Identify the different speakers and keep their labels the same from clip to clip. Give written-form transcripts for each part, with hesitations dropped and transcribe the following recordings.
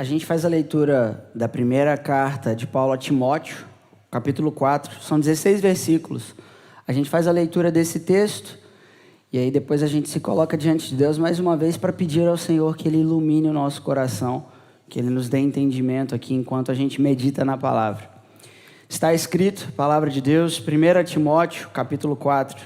Speaker 1: A gente faz a leitura da primeira carta de Paulo a Timóteo, capítulo 4, são 16 versículos. A gente faz a leitura desse texto e aí depois a gente se coloca diante de Deus mais uma vez para pedir ao Senhor que Ele ilumine o nosso coração, que Ele nos dê entendimento aqui enquanto a gente medita na palavra. Está escrito, palavra de Deus, 1 Timóteo, capítulo 4.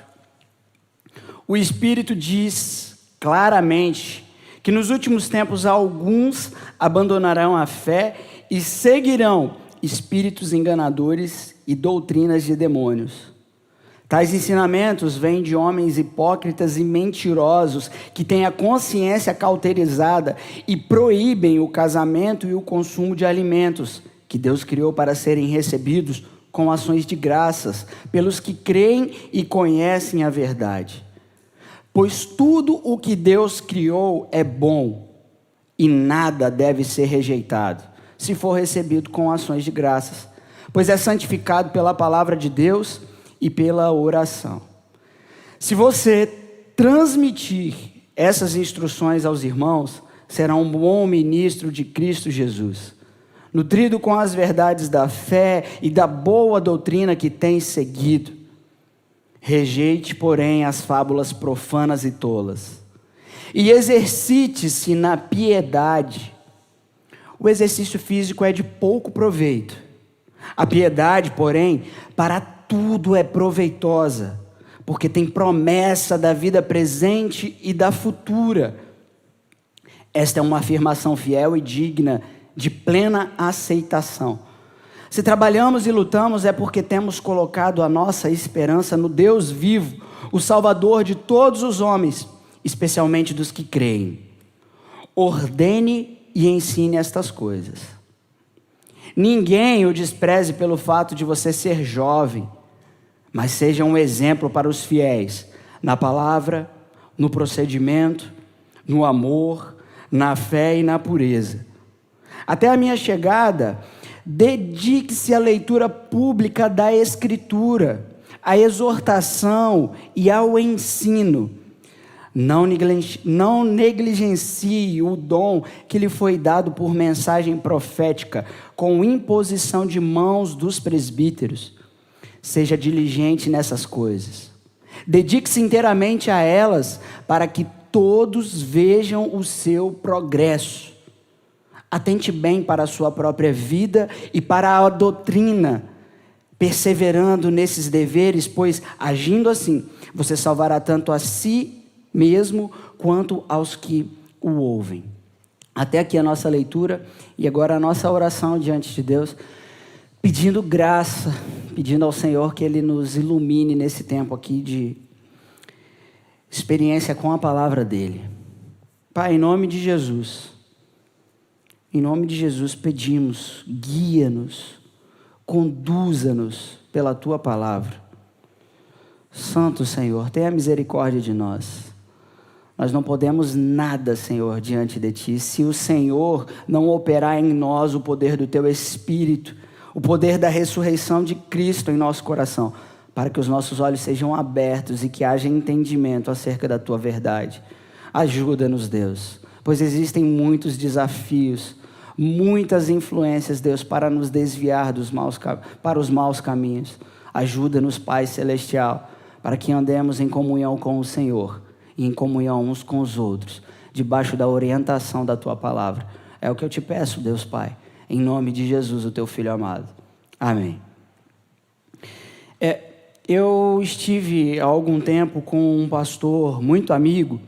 Speaker 1: O Espírito diz claramente que nos últimos tempos alguns abandonarão a fé e seguirão espíritos enganadores e doutrinas de demônios. Tais ensinamentos vêm de homens hipócritas e mentirosos que têm a consciência cauterizada e proíbem o casamento e o consumo de alimentos que Deus criou para serem recebidos com ações de graças pelos que creem e conhecem a verdade. Pois tudo o que Deus criou é bom e nada deve ser rejeitado, se for recebido com ações de graças, pois é santificado pela palavra de Deus e pela oração. Se você transmitir essas instruções aos irmãos, será um bom ministro de Cristo Jesus, nutrido com as verdades da fé e da boa doutrina que tem seguido. Rejeite, porém, as fábulas profanas e tolas, e exercite-se na piedade. O exercício físico é de pouco proveito. A piedade, porém, para tudo é proveitosa, porque tem promessa da vida presente e da futura. Esta é uma afirmação fiel e digna de plena aceitação. Se trabalhamos e lutamos é porque temos colocado a nossa esperança no Deus vivo, o Salvador de todos os homens, especialmente dos que creem. Ordene e ensine estas coisas. Ninguém o despreze pelo fato de você ser jovem, mas seja um exemplo para os fiéis, na palavra, no procedimento, no amor, na fé e na pureza. Até a minha chegada, dedique-se à leitura pública da Escritura, à exortação e ao ensino. Não negligencie o dom que lhe foi dado por mensagem profética, com imposição de mãos dos presbíteros. Seja diligente nessas coisas. Dedique-se inteiramente a elas, para que todos vejam o seu progresso. Atente bem para a sua própria vida e para a doutrina, perseverando nesses deveres, pois, agindo assim, você salvará tanto a si mesmo quanto aos que o ouvem. Até aqui a nossa leitura e agora a nossa oração diante de Deus, pedindo graça, pedindo ao Senhor que Ele nos ilumine nesse tempo aqui de experiência com a palavra dEle. Pai, em nome de Jesus pedimos, guia-nos, conduza-nos pela Tua palavra. Santo Senhor, tenha misericórdia de nós. Nós não podemos nada, Senhor, diante de Ti, se o Senhor não operar em nós o poder do Teu Espírito, o poder da ressurreição de Cristo em nosso coração, para que os nossos olhos sejam abertos e que haja entendimento acerca da Tua verdade. Ajuda-nos, Deus, pois existem muitos desafios, muitas influências, Deus, para nos desviar para os maus caminhos. Ajuda-nos, Pai Celestial, para que andemos em comunhão com o Senhor e em comunhão uns com os outros, debaixo da orientação da Tua palavra. É o que eu te peço, Deus Pai, em nome de Jesus, o Teu Filho amado. Amém. Eu estive há algum tempo com um pastor muito amigo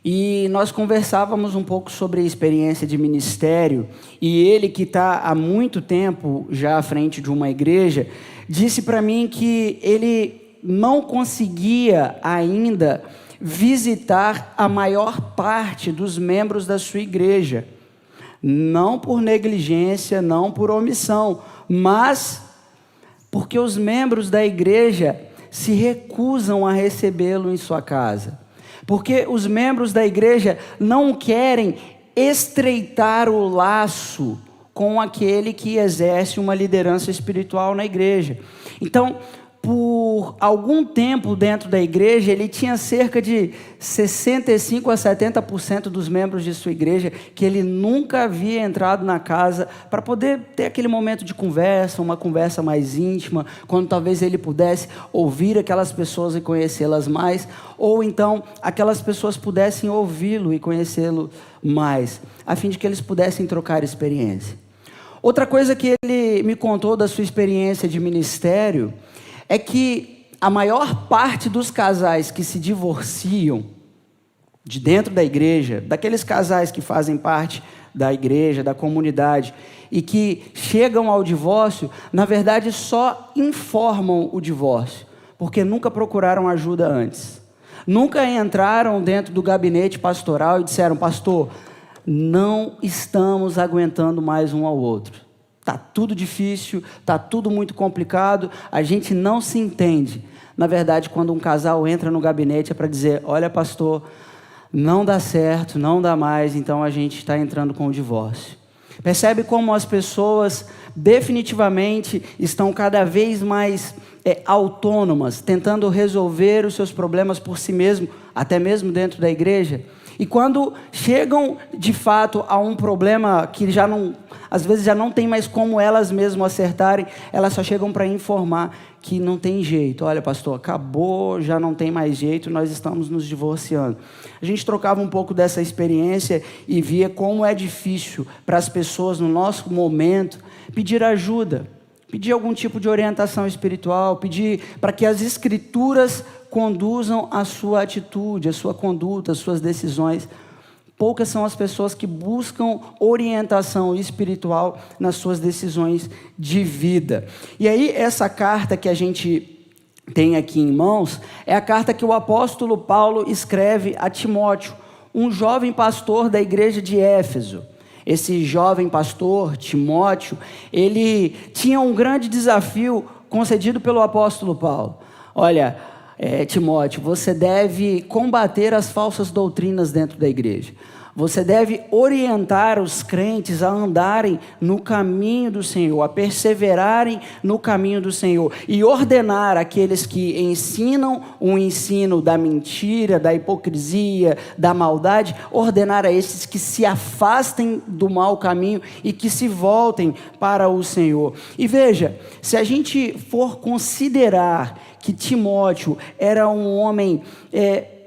Speaker 1: e nós conversávamos um pouco sobre a experiência de ministério, e ele, que está há muito tempo já à frente de uma igreja, disse para mim que ele não conseguia ainda visitar a maior parte dos membros da sua igreja, não por negligência, não por omissão, mas porque os membros da igreja se recusam a recebê-lo em sua casa, porque os membros da igreja não querem estreitar o laço com aquele que exerce uma liderança espiritual na igreja. Então, por algum tempo dentro da igreja, ele tinha cerca de 65% a 70% dos membros de sua igreja que ele nunca havia entrado na casa para poder ter aquele momento de conversa, uma conversa mais íntima, quando talvez ele pudesse ouvir aquelas pessoas e conhecê-las mais, ou então aquelas pessoas pudessem ouvi-lo e conhecê-lo mais, a fim de que eles pudessem trocar experiência. Outra coisa que ele me contou da sua experiência de ministério é que a maior parte dos casais que se divorciam de dentro da igreja, daqueles casais que fazem parte da igreja, da comunidade, e que chegam ao divórcio, na verdade só informam o divórcio, porque nunca procuraram ajuda antes. Nunca entraram dentro do gabinete pastoral e disseram: pastor, não estamos aguentando mais um ao outro. Está tudo difícil, está tudo muito complicado, a gente não se entende. Na verdade, quando um casal entra no gabinete é para dizer: olha, pastor, não dá certo, não dá mais, então a gente está entrando com o divórcio. Percebe como as pessoas definitivamente estão cada vez mais autônomas, tentando resolver os seus problemas por si mesmo, até mesmo dentro da igreja? E quando chegam de fato a um problema que já não, às vezes já não tem mais como elas mesmas acertarem, elas só chegam para informar que não tem jeito. Olha, pastor, acabou, já não tem mais jeito, nós estamos nos divorciando. A gente trocava um pouco dessa experiência e via como é difícil para as pessoas no nosso momento pedir ajuda, pedir algum tipo de orientação espiritual, pedir para que as escrituras conduzam a sua atitude, a sua conduta, as suas decisões. Poucas são as pessoas que buscam orientação espiritual nas suas decisões de vida. E aí, essa carta que a gente tem aqui em mãos, é a carta que o apóstolo Paulo escreve a Timóteo, um jovem pastor da igreja de Éfeso. Esse jovem pastor, Timóteo, ele tinha um grande desafio concedido pelo apóstolo Paulo. Olha, Timóteo, você deve combater as falsas doutrinas dentro da igreja. Você deve orientar os crentes a andarem no caminho do Senhor, a perseverarem no caminho do Senhor e ordenar aqueles que ensinam um ensino da mentira, da hipocrisia, da maldade, ordenar a esses que se afastem do mau caminho e que se voltem para o Senhor. E veja, se a gente for considerar que Timóteo era um homem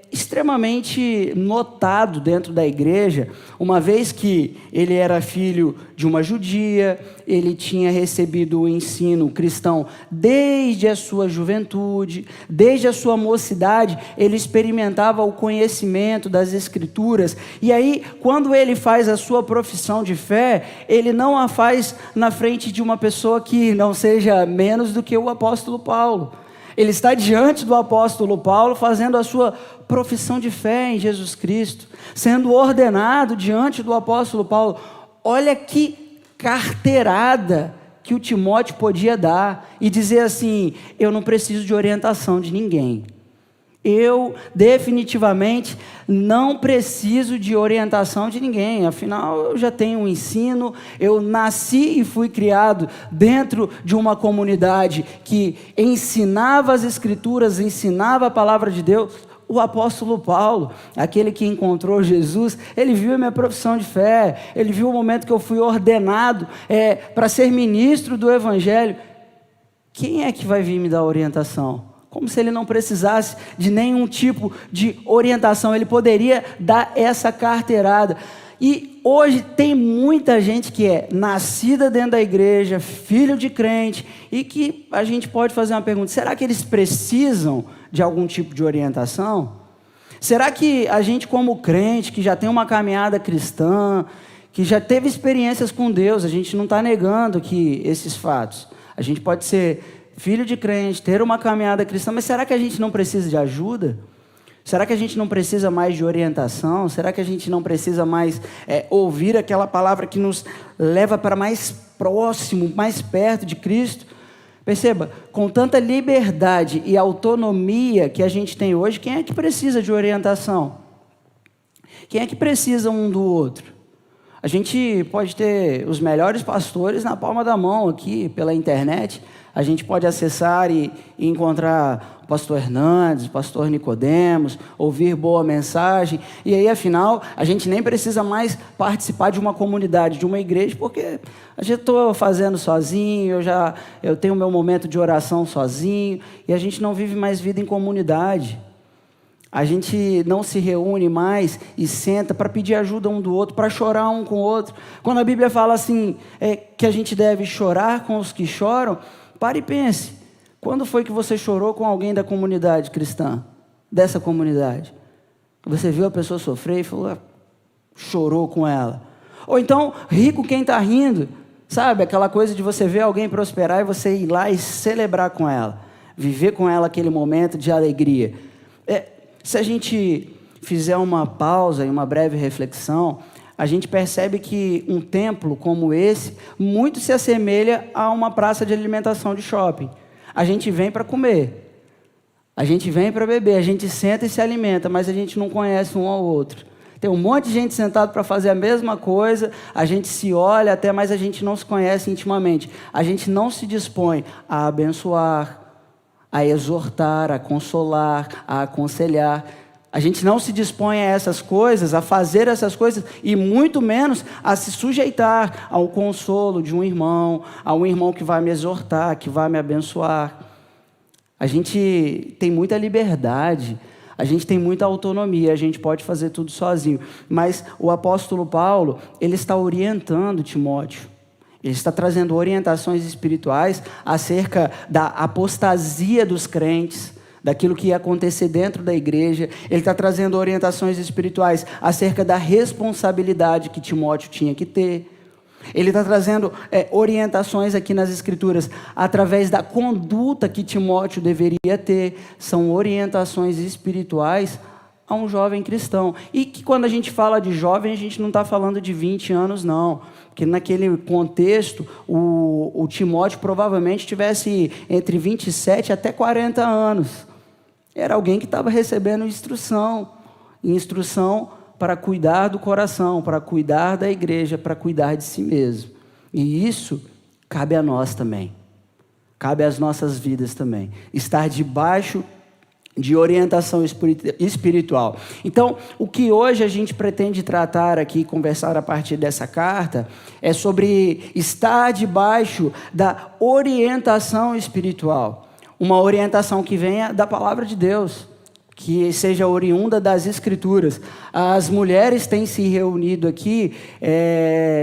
Speaker 1: extremamente notado dentro da igreja, uma vez que ele era filho de uma judia, ele tinha recebido o ensino cristão desde a sua juventude, desde a sua mocidade, ele experimentava o conhecimento das escrituras, e aí, quando ele faz a sua profissão de fé, ele não a faz na frente de uma pessoa que não seja menos do que o apóstolo Paulo. Ele está diante do apóstolo Paulo, fazendo a sua profissão de fé em Jesus Cristo, sendo ordenado diante do apóstolo Paulo. Olha que carteirada que o Timóteo podia dar e dizer assim: eu não preciso de orientação de ninguém. Eu definitivamente não preciso de orientação de ninguém, afinal eu já tenho um ensino, eu nasci e fui criado dentro de uma comunidade que ensinava as escrituras, ensinava a palavra de Deus. O apóstolo Paulo, aquele que encontrou Jesus, ele viu a minha profissão de fé, ele viu o momento que eu fui ordenado para ser ministro do Evangelho. Quem é que vai vir me dar orientação? Como se ele não precisasse de nenhum tipo de orientação, ele poderia dar essa carteirada. E hoje tem muita gente que é nascida dentro da igreja, filho de crente, e que a gente pode fazer uma pergunta: será que eles precisam de algum tipo de orientação? Será que a gente, como crente, que já tem uma caminhada cristã, que já teve experiências com Deus, a gente não está negando que esses fatos, a gente pode ser filho de crente, ter uma caminhada cristã, mas será que a gente não precisa de ajuda? Será que a gente não precisa mais de orientação? Será que a gente não precisa mais ouvir aquela palavra que nos leva para mais próximo, mais perto de Cristo? Perceba, com tanta liberdade e autonomia que a gente tem hoje, quem é que precisa de orientação? Quem é que precisa um do outro? A gente pode ter os melhores pastores na palma da mão aqui, pela internet. a gente pode acessar e encontrar o pastor Hernandes, o pastor Nicodemos, ouvir boa mensagem, e aí afinal a gente nem precisa mais participar de uma comunidade, de uma igreja, porque eu já estou fazendo sozinho, eu tenho o meu momento de oração sozinho, e a gente não vive mais vida em comunidade. A gente não se reúne mais e senta para pedir ajuda um do outro, para chorar um com o outro. Quando a Bíblia fala assim, que a gente deve chorar com os que choram, pare e pense. Quando foi que você chorou com alguém da comunidade cristã? Dessa comunidade? Você viu a pessoa sofrer e falou, chorou com ela. Ou então, rico quem está rindo. Sabe, aquela coisa de você ver alguém prosperar e você ir lá e celebrar com ela. Viver com ela aquele momento de alegria. Se a gente fizer uma pausa e uma breve reflexão, a gente percebe que um templo como esse muito se assemelha a uma praça de alimentação de shopping. A gente vem para comer, a gente vem para beber, a gente senta e se alimenta, mas a gente não conhece um ao outro. Tem um monte de gente sentado para fazer a mesma coisa, a gente se olha até, mas a gente não se conhece intimamente. A gente não se dispõe a abençoar, a exortar, a consolar, a aconselhar. A gente não se dispõe a essas coisas, a fazer essas coisas, e muito menos a se sujeitar ao consolo de um irmão, a um irmão que vai me exortar, que vai me abençoar. A gente tem muita liberdade, a gente tem muita autonomia, a gente pode fazer tudo sozinho. Mas o apóstolo Paulo, ele está orientando Timóteo. Ele está trazendo orientações espirituais acerca da apostasia dos crentes, daquilo que ia acontecer dentro da igreja. Ele está trazendo orientações espirituais acerca da responsabilidade que Timóteo tinha que ter. Ele está trazendo orientações aqui nas Escrituras através da conduta que Timóteo deveria ter. São orientações espirituais a um jovem cristão. E que quando a gente fala de jovem, a gente não está falando de 20 anos, não. Porque naquele contexto, o Timóteo provavelmente tivesse entre 27 até 40 anos. Era alguém que estava recebendo instrução para cuidar do coração, para cuidar da igreja, para cuidar de si mesmo. E isso cabe a nós também. Cabe às nossas vidas também. Estar debaixo de orientação espiritual. Então, o que hoje a gente pretende tratar aqui, conversar a partir dessa carta, é sobre estar debaixo da orientação espiritual. Uma orientação que venha da palavra de Deus, que seja oriunda das Escrituras. As mulheres têm se reunido aqui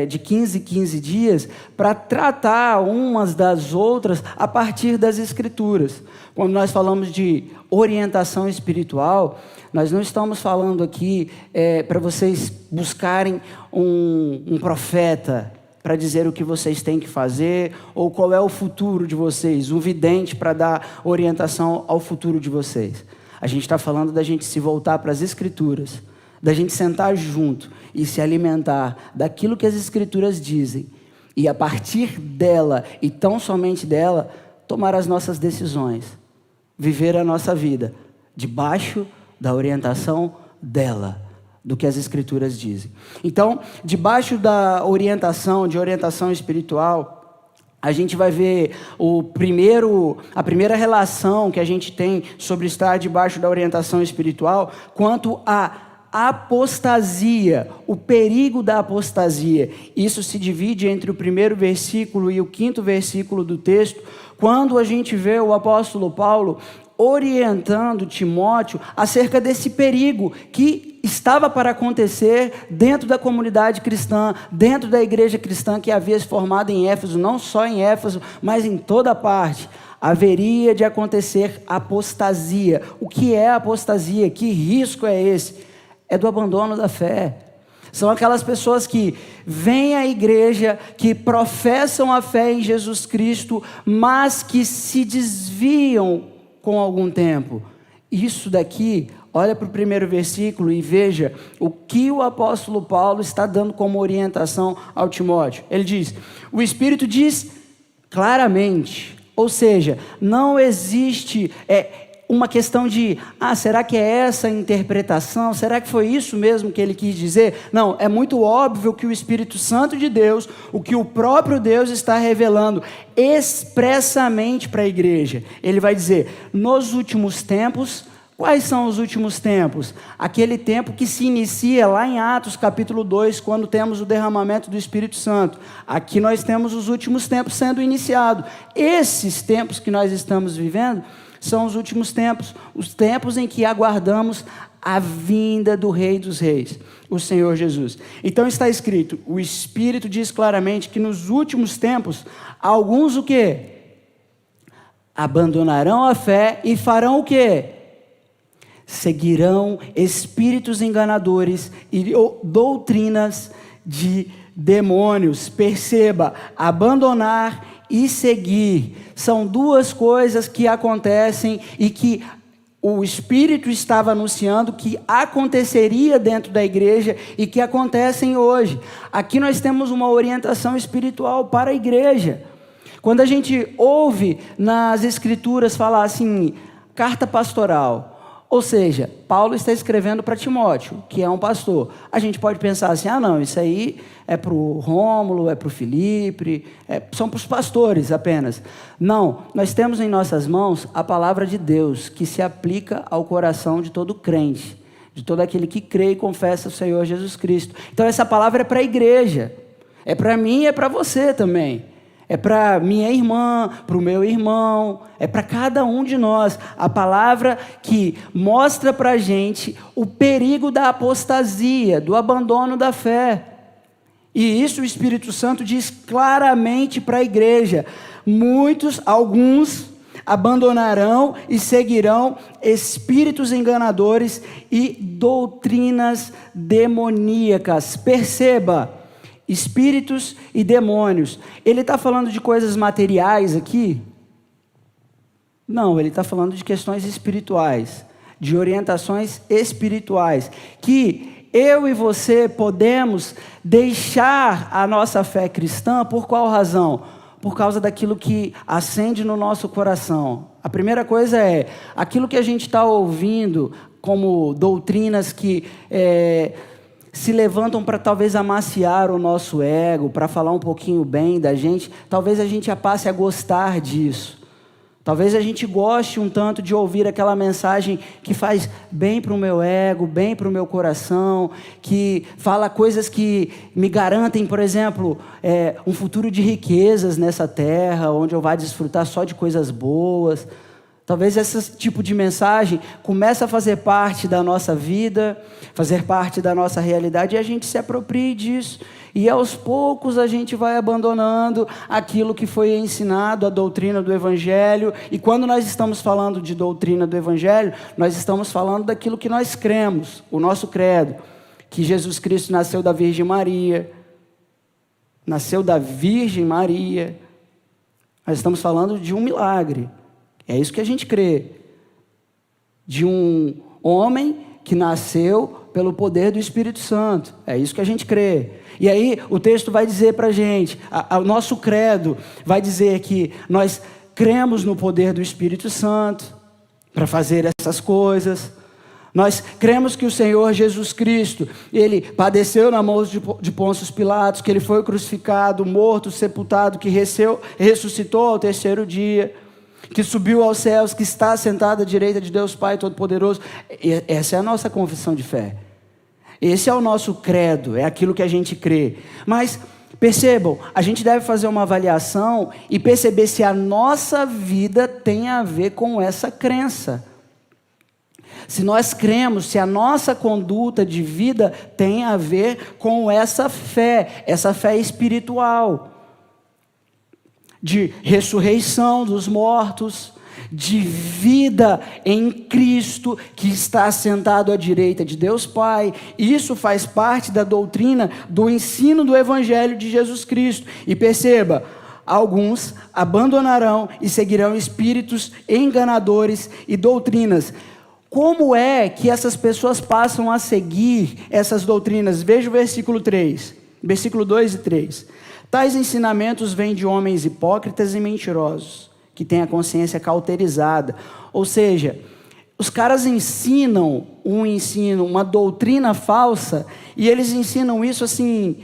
Speaker 1: de 15 em 15 dias para tratar umas das outras a partir das Escrituras. Quando nós falamos de orientação espiritual, nós não estamos falando aqui para vocês buscarem um profeta para dizer o que vocês têm que fazer, ou qual é o futuro de vocês, um vidente para dar orientação ao futuro de vocês. A gente está falando da gente se voltar para as Escrituras, da gente sentar junto e se alimentar daquilo que as Escrituras dizem, e a partir dela, e tão somente dela, tomar as nossas decisões, viver a nossa vida debaixo da orientação dela, do que as Escrituras dizem. Então, debaixo da orientação espiritual, a gente vai ver a primeira relação que a gente tem sobre estar debaixo da orientação espiritual quanto à apostasia, o perigo da apostasia. Isso se divide entre o primeiro versículo e o quinto versículo do texto, quando a gente vê o apóstolo Paulo orientando Timóteo acerca desse perigo que estava para acontecer dentro da comunidade cristã, dentro da igreja cristã que havia se formado em Éfeso, não só em Éfeso, mas em toda parte. Haveria de acontecer apostasia. O que é apostasia? Que risco é esse? É do abandono da fé. São aquelas pessoas que vêm à igreja, que professam a fé em Jesus Cristo, mas que se desviam com algum tempo. Isso daqui, olha para o primeiro versículo e veja o que o apóstolo Paulo está dando como orientação ao Timóteo. Ele diz, o Espírito diz claramente, ou seja, não existe uma questão de, será que é essa a interpretação? Será que foi isso mesmo que ele quis dizer? Não, é muito óbvio que o Espírito Santo de Deus, o que o próprio Deus está revelando expressamente para a igreja. Ele vai dizer, nos últimos tempos. Quais são os últimos tempos? Aquele tempo que se inicia lá em Atos capítulo 2, quando temos o derramamento do Espírito Santo. Aqui nós temos os últimos tempos sendo iniciados. Esses tempos que nós estamos vivendo são os últimos tempos, os tempos em que aguardamos a vinda do Rei dos Reis, o Senhor Jesus. Então está escrito, o Espírito diz claramente que nos últimos tempos, alguns o quê? Abandonarão a fé e farão o quê? Seguirão espíritos enganadores e doutrinas de demônios. Perceba, abandonar e seguir são duas coisas que acontecem e que o Espírito estava anunciando que aconteceria dentro da igreja e que acontecem hoje. Aqui nós temos uma orientação espiritual para a igreja. Quando a gente ouve nas Escrituras falar assim, carta pastoral, ou seja, Paulo está escrevendo para Timóteo, que é um pastor. A gente pode pensar assim, não, isso aí é para o Rômulo, é para o Filipe, são para os pastores apenas. Não, nós temos em nossas mãos a palavra de Deus, que se aplica ao coração de todo crente, de todo aquele que crê e confessa o Senhor Jesus Cristo. Então essa palavra é para a igreja, é para mim e é para você também. É para minha irmã, para o meu irmão, é para cada um de nós. A palavra que mostra para a gente o perigo da apostasia, do abandono da fé. E isso o Espírito Santo diz claramente para a igreja. Alguns abandonarão e seguirão espíritos enganadores e doutrinas demoníacas. Perceba, espíritos e demônios. Ele está falando de coisas materiais aqui? Não, ele está falando de questões espirituais, de orientações espirituais, que eu e você podemos deixar a nossa fé cristã por qual razão? Por causa daquilo que acende no nosso coração. A primeira coisa é, aquilo que a gente está ouvindo como doutrinas que se levantam para talvez amaciar o nosso ego, para falar um pouquinho bem da gente, talvez a gente já passe a gostar disso. Talvez a gente goste um tanto de ouvir aquela mensagem que faz bem para o meu ego, bem para o meu coração, que fala coisas que me garantem, por exemplo, um futuro de riquezas nessa terra, onde eu vá desfrutar só de coisas boas. Talvez esse tipo de mensagem comece a fazer parte da nossa vida, fazer parte da nossa realidade, e a gente se aproprie disso. E aos poucos a gente vai abandonando aquilo que foi ensinado, a doutrina do Evangelho. E quando nós estamos falando de doutrina do Evangelho, nós estamos falando daquilo que nós cremos, o nosso credo, que Jesus Cristo nasceu da Virgem Maria. Nasceu da Virgem Maria. Nós estamos falando de um milagre. É isso que a gente crê, de um homem que nasceu pelo poder do Espírito Santo, é isso que a gente crê. E aí o texto vai dizer para a gente, o nosso credo vai dizer que nós cremos no poder do Espírito Santo para fazer essas coisas. Nós cremos que o Senhor Jesus Cristo, Ele padeceu na mão de Pôncio Pilatos, que Ele foi crucificado, morto, sepultado, que ressuscitou ao terceiro dia, que subiu aos céus, que está sentado à direita de Deus Pai Todo-Poderoso. Essa é a nossa confissão de fé. Esse é o nosso credo, é aquilo que a gente crê. Mas, percebam, a gente deve fazer uma avaliação e perceber se a nossa vida tem a ver com essa crença. Se nós cremos, se a nossa conduta de vida tem a ver com essa fé espiritual, de ressurreição dos mortos, de vida em Cristo, que está sentado à direita de Deus Pai. Isso faz parte da doutrina, do ensino do Evangelho de Jesus Cristo. E perceba, alguns abandonarão e seguirão espíritos enganadores e doutrinas. Como é que essas pessoas passam a seguir essas doutrinas? Veja o versículo 3, versículo 2 e 3. Tais ensinamentos vêm de homens hipócritas e mentirosos, que têm a consciência cauterizada. Ou seja, os caras ensinam um ensino, uma doutrina falsa, e eles ensinam isso assim,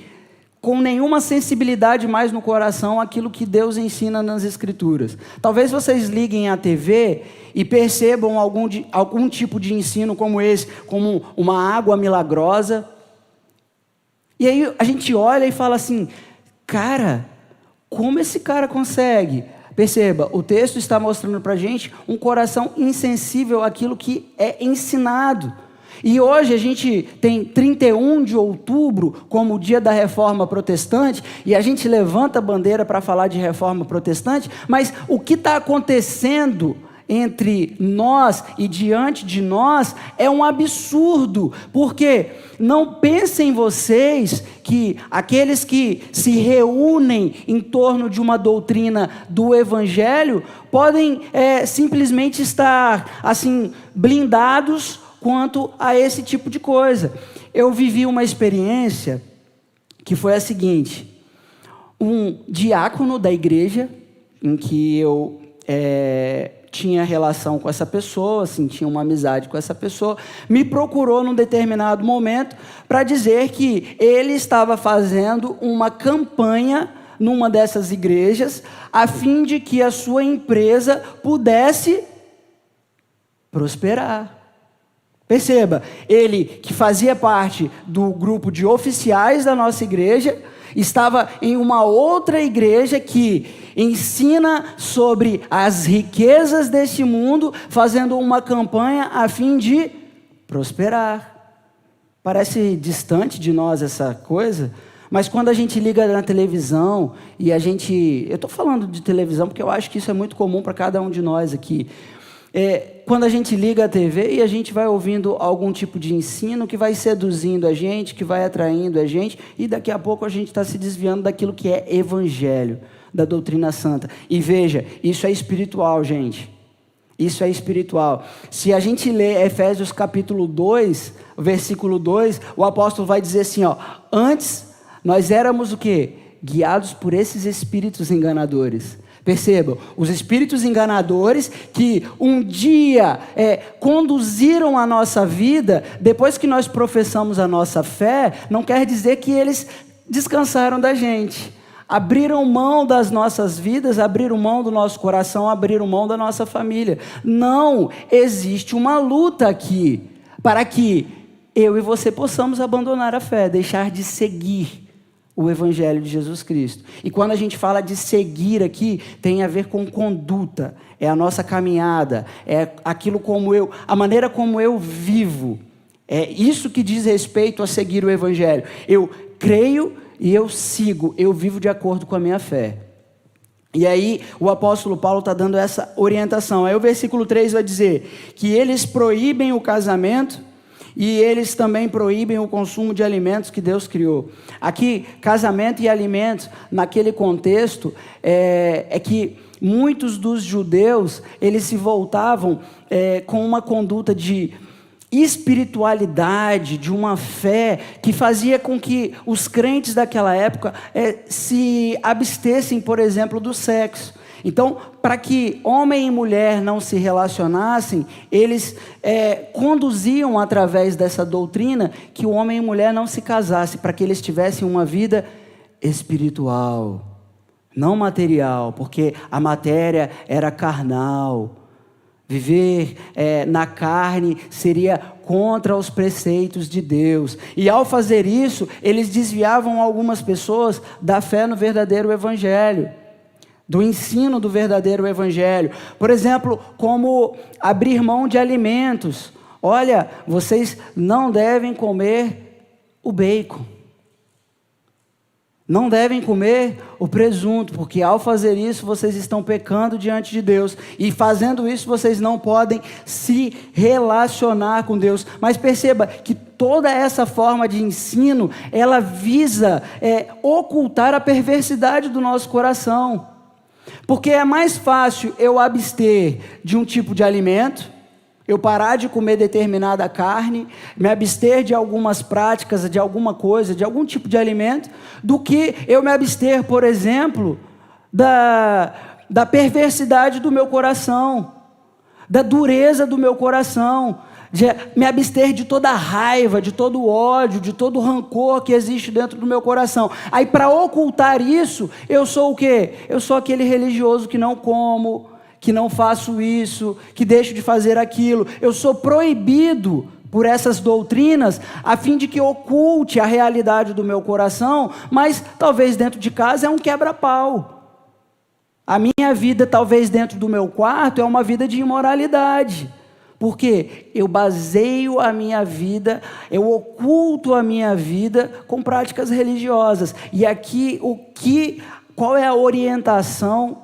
Speaker 1: com nenhuma sensibilidade mais no coração aquilo que Deus ensina nas Escrituras. Talvez vocês liguem a TV e percebam algum tipo de ensino como esse, como uma água milagrosa. E aí a gente olha e fala assim, cara, como esse cara consegue? Perceba, o texto está mostrando para a gente um coração insensível àquilo que é ensinado. E hoje a gente tem 31 de outubro como o dia da Reforma Protestante, e a gente levanta a bandeira para falar de Reforma Protestante, mas o que está acontecendo entre nós e diante de nós é um absurdo, porque não pensem vocês que aqueles que se reúnem em torno de uma doutrina do Evangelho podem simplesmente estar assim blindados quanto a esse tipo de coisa. Eu vivi uma experiência que foi a seguinte: um diácono da igreja em que eu tinha relação com essa pessoa, assim, tinha uma amizade com essa pessoa, me procurou num determinado momento para dizer que ele estava fazendo uma campanha numa dessas igrejas a fim de que a sua empresa pudesse prosperar. Perceba, ele que fazia parte do grupo de oficiais da nossa igreja, estava em uma outra igreja que ensina sobre as riquezas deste mundo, fazendo uma campanha a fim de prosperar. Parece distante de nós essa coisa, mas quando a gente liga na televisão e eu estou falando de televisão porque eu acho que isso é muito comum para cada um de nós aqui. Quando a gente liga a TV e a gente vai ouvindo algum tipo de ensino que vai seduzindo a gente, que vai atraindo a gente, e daqui a pouco a gente está se desviando daquilo que é evangelho, da doutrina santa. E veja, isso é espiritual, gente. Isso é espiritual. Se a gente lê Efésios capítulo 2, versículo 2, o apóstolo vai dizer assim, antes nós éramos o quê? Guiados por esses espíritos enganadores. Percebam, os espíritos enganadores que um dia conduziram a nossa vida, depois que nós professamos a nossa fé, não quer dizer que eles descansaram da gente. Abriram mão das nossas vidas, abriram mão do nosso coração, abriram mão da nossa família. Não, existe uma luta aqui, para que eu e você possamos abandonar a fé, deixar de seguir o Evangelho de Jesus Cristo. E quando a gente fala de seguir aqui, tem a ver com conduta, é a nossa caminhada, é aquilo a maneira como eu vivo. É isso que diz respeito a seguir o Evangelho. Eu creio e eu sigo, eu vivo de acordo com a minha fé. E aí o apóstolo Paulo está dando essa orientação. Aí o versículo 3 vai dizer que eles proíbem o casamento, e eles também proíbem o consumo de alimentos que Deus criou. Aqui, casamento e alimentos, naquele contexto, é que muitos dos judeus, eles se voltavam com uma conduta de espiritualidade, de uma fé, que fazia com que os crentes daquela época se abstessem, por exemplo, do sexo. Então, para que homem e mulher não se relacionassem, eles conduziam através dessa doutrina que o homem e mulher não se casassem, para que eles tivessem uma vida espiritual, não material, porque a matéria era carnal. Viver na carne seria contra os preceitos de Deus. E ao fazer isso, eles desviavam algumas pessoas da fé no verdadeiro Evangelho, do ensino do verdadeiro Evangelho. Por exemplo, como abrir mão de alimentos. Olha, vocês não devem comer o bacon. Não devem comer o presunto, porque ao fazer isso, vocês estão pecando diante de Deus. E fazendo isso, vocês não podem se relacionar com Deus. Mas perceba que toda essa forma de ensino, ela visa ocultar a perversidade do nosso coração. Porque é mais fácil eu abster de um tipo de alimento, eu parar de comer determinada carne, me abster de algumas práticas, de alguma coisa, de algum tipo de alimento, do que eu me abster, por exemplo, da perversidade do meu coração. da dureza do meu coração, de me abster de toda a raiva, de todo o ódio, de todo o rancor que existe dentro do meu coração. Aí, para ocultar isso, eu sou o quê? Eu sou aquele religioso que não como, que não faço isso, que deixo de fazer aquilo. Eu sou proibido por essas doutrinas, a fim de que oculte a realidade do meu coração, mas talvez dentro de casa é um quebra-pau. A minha vida, talvez dentro do meu quarto, é uma vida de imoralidade. Porque eu baseio a minha vida, eu oculto a minha vida com práticas religiosas. E aqui, qual é a orientação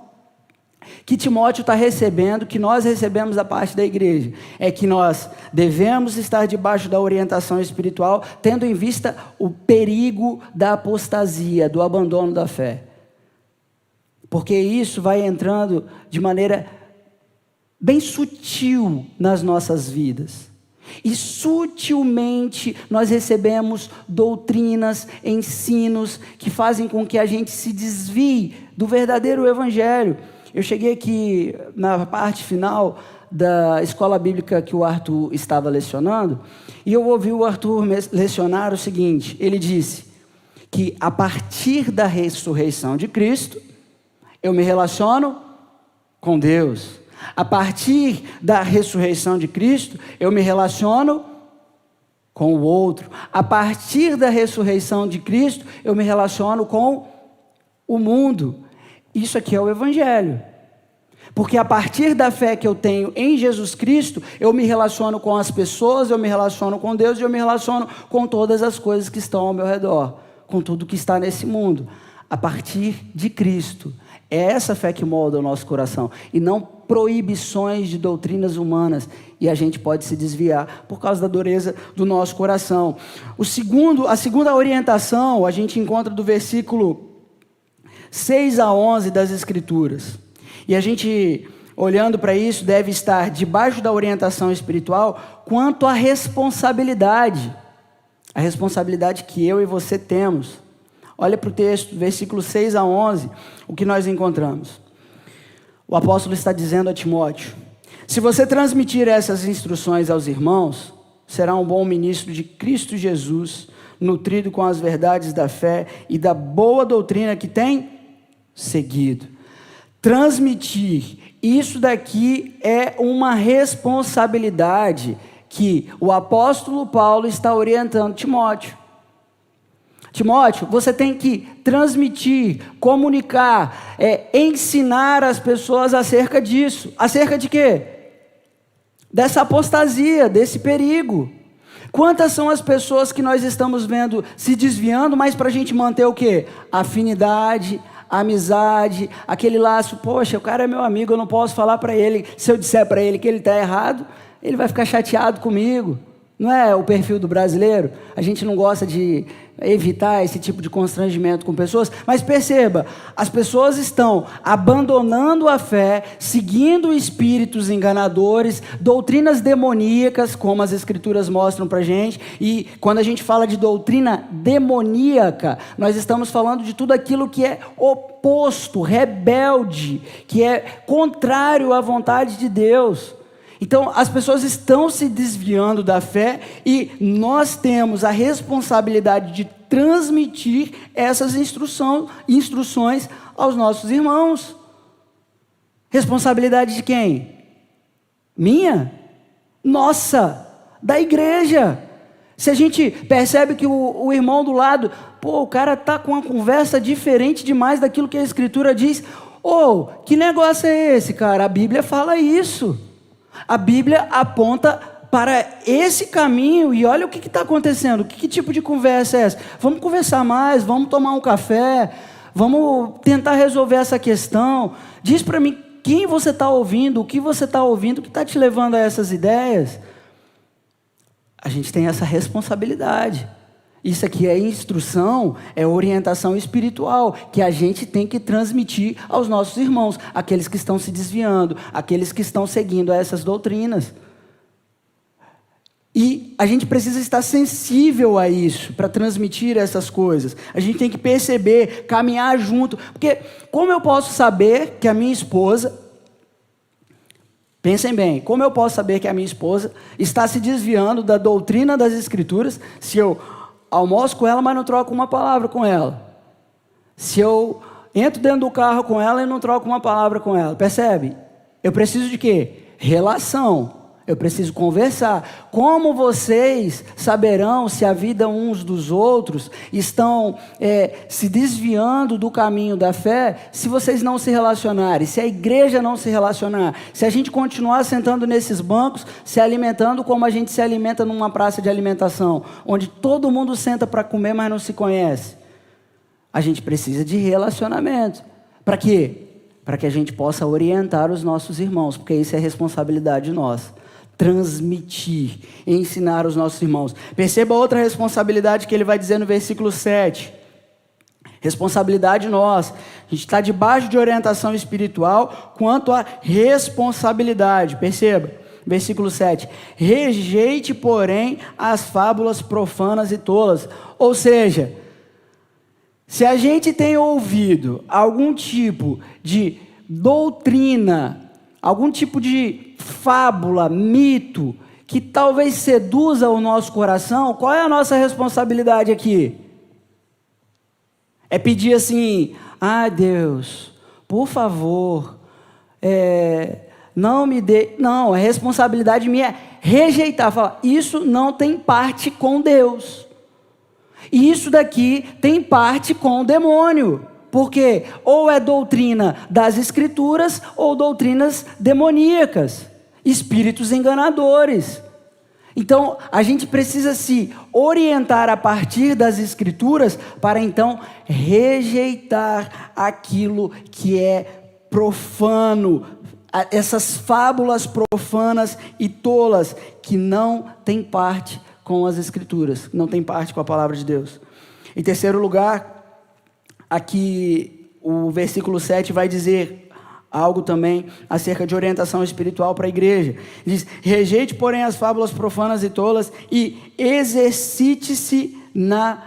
Speaker 1: que Timóteo está recebendo, que nós recebemos da parte da igreja? É que nós devemos estar debaixo da orientação espiritual, tendo em vista o perigo da apostasia, do abandono da fé. Porque isso vai entrando de maneira bem sutil nas nossas vidas. E sutilmente nós recebemos doutrinas, ensinos que fazem com que a gente se desvie do verdadeiro evangelho. Eu cheguei aqui na parte final da escola bíblica que o Arthur estava lecionando, e eu ouvi o Arthur lecionar o seguinte: ele disse que a partir da ressurreição de Cristo, eu me relaciono com Deus. A partir da ressurreição de Cristo, eu me relaciono com o outro. A partir da ressurreição de Cristo, eu me relaciono com o mundo. Isso aqui é o Evangelho. Porque a partir da fé que eu tenho em Jesus Cristo, eu me relaciono com as pessoas, eu me relaciono com Deus, e eu me relaciono com todas as coisas que estão ao meu redor, com tudo que está nesse mundo. A partir de Cristo. É essa fé que molda o nosso coração, e não proibições de doutrinas humanas, e a gente pode se desviar por causa da dureza do nosso coração. A segunda orientação, a gente encontra do versículo 6 a 11 das Escrituras, e a gente, olhando para isso, deve estar debaixo da orientação espiritual quanto à responsabilidade, a responsabilidade que eu e você temos. Olha para o texto, versículos 6 a 11, o que nós encontramos. O apóstolo está dizendo a Timóteo: se você transmitir essas instruções aos irmãos, será um bom ministro de Cristo Jesus, nutrido com as verdades da fé e da boa doutrina que tem seguido. Transmitir, isso daqui é uma responsabilidade que o apóstolo Paulo está orientando Timóteo. Timóteo, você tem que transmitir, comunicar, ensinar as pessoas acerca disso. Acerca de quê? Dessa apostasia, desse perigo. Quantas são as pessoas que nós estamos vendo se desviando, mas para a gente manter o quê? Afinidade, amizade, aquele laço. Poxa, o cara é meu amigo, eu não posso falar para ele. Se eu disser para ele que ele está errado, ele vai ficar chateado comigo. Não é o perfil do brasileiro? A gente não gosta de evitar esse tipo de constrangimento com pessoas, mas perceba, as pessoas estão abandonando a fé, seguindo espíritos enganadores, doutrinas demoníacas, como as Escrituras mostram para a gente. E quando a gente fala de doutrina demoníaca, nós estamos falando de tudo aquilo que é oposto, rebelde, que é contrário à vontade de Deus. Então, as pessoas estão se desviando da fé, e nós temos a responsabilidade de transmitir essas instruções aos nossos irmãos. Responsabilidade de quem? Minha? Nossa, da igreja. Se a gente percebe que o irmão do lado, o cara está com uma conversa diferente demais daquilo que a Escritura diz. Que negócio é esse, cara? A Bíblia fala isso. A Bíblia aponta para esse caminho, e olha o que está acontecendo. Que tipo de conversa é essa? Vamos conversar mais, vamos tomar um café, vamos tentar resolver essa questão. Diz para mim quem você está ouvindo, o que você está ouvindo, que está te levando a essas ideias. A gente tem essa responsabilidade. Isso aqui é instrução, é orientação espiritual, que a gente tem que transmitir aos nossos irmãos, aqueles que estão se desviando, aqueles que estão seguindo a essas doutrinas. E a gente precisa estar sensível a isso, para transmitir essas coisas. A gente tem que perceber, caminhar junto. Porque como eu posso saber que a minha esposa Pensem bem, como eu posso saber que a minha esposa está se desviando da doutrina das Escrituras se eu almoço com ela, mas não troco uma palavra com ela? Se eu entro dentro do carro com ela e não troco uma palavra com ela? Percebe? Eu preciso de quê? Relação. Eu preciso conversar. Como vocês saberão se a vida uns dos outros estão se desviando do caminho da fé, se vocês não se relacionarem, se a igreja não se relacionar, se a gente continuar sentando nesses bancos, se alimentando como a gente se alimenta numa praça de alimentação, onde todo mundo senta para comer, mas não se conhece? A gente precisa de relacionamento. Para quê? Para que a gente possa orientar os nossos irmãos, porque isso é responsabilidade nossa. Transmitir, ensinar os nossos irmãos. Perceba outra responsabilidade que ele vai dizer no versículo 7. Responsabilidade nossa. A gente está debaixo de orientação espiritual quanto à responsabilidade. Perceba, versículo 7. Rejeite, porém, as fábulas profanas e tolas. Ou seja, se a gente tem ouvido algum tipo de doutrina, algum tipo de fábula, mito, que talvez seduza o nosso coração, qual é a nossa responsabilidade aqui? É pedir assim: ah, Deus, por favor, não me dê. Não, a responsabilidade minha é rejeitar, falar, isso não tem parte com Deus. E isso daqui tem parte com o demônio. Porque ou é doutrina das Escrituras ou doutrinas demoníacas, espíritos enganadores. Então, a gente precisa se orientar a partir das Escrituras para então rejeitar aquilo que é profano, essas fábulas profanas e tolas que não têm parte com as Escrituras, não têm parte com a palavra de Deus. Em terceiro lugar, aqui o versículo 7 vai dizer algo também acerca de orientação espiritual para a igreja. Diz: rejeite, porém, as fábulas profanas e tolas e exercite-se na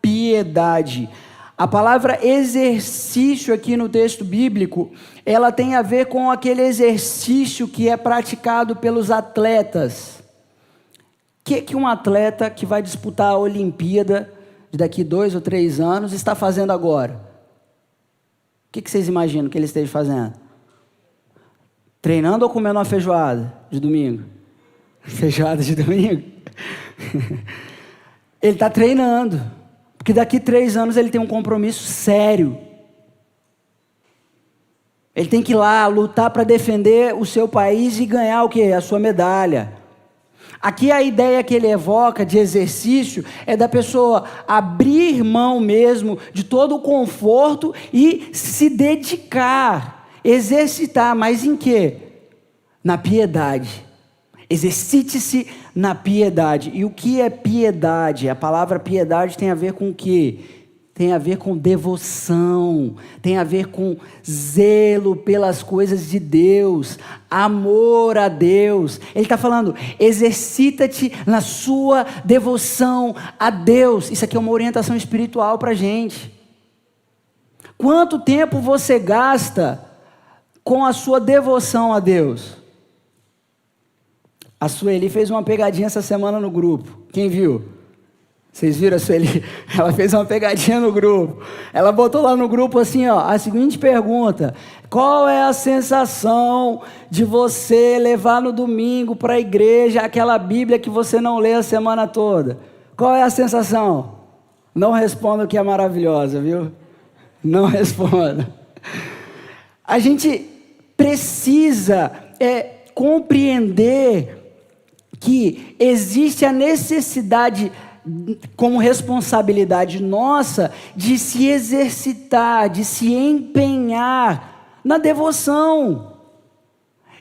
Speaker 1: piedade. A palavra exercício aqui no texto bíblico, ela tem a ver com aquele exercício que é praticado pelos atletas. O que um atleta que vai disputar a Olimpíada de daqui 2 ou 3 anos está fazendo agora? O que vocês imaginam que ele esteja fazendo? Treinando ou comendo uma feijoada de domingo? Feijoada de domingo? Ele está treinando, porque daqui 3 anos ele tem um compromisso sério. Ele tem que ir lá lutar para defender o seu país e ganhar o quê? A sua medalha. Aqui a ideia que ele evoca de exercício é da pessoa abrir mão mesmo de todo o conforto e se dedicar, exercitar, mas em quê? Na piedade. Exercite-se na piedade. E o que é piedade? A palavra piedade tem a ver com o quê? Tem a ver com devoção, tem a ver com zelo pelas coisas de Deus, amor a Deus. Ele está falando, exercita-te na sua devoção a Deus. Isso aqui é uma orientação espiritual para a gente. Quanto tempo você gasta com a sua devoção a Deus? A Sueli fez uma pegadinha essa semana no grupo. Quem viu? Vocês viram a Sueli? Ela fez uma pegadinha no grupo. Ela botou lá no grupo assim, ó, a seguinte pergunta: qual é a sensação de você levar no domingo para a igreja aquela Bíblia que você não lê a semana toda? Qual é a sensação? Não responda, que é maravilhosa, viu? Não responda. A gente precisa compreender que existe a necessidade, como responsabilidade nossa, de se exercitar, de se empenhar na devoção.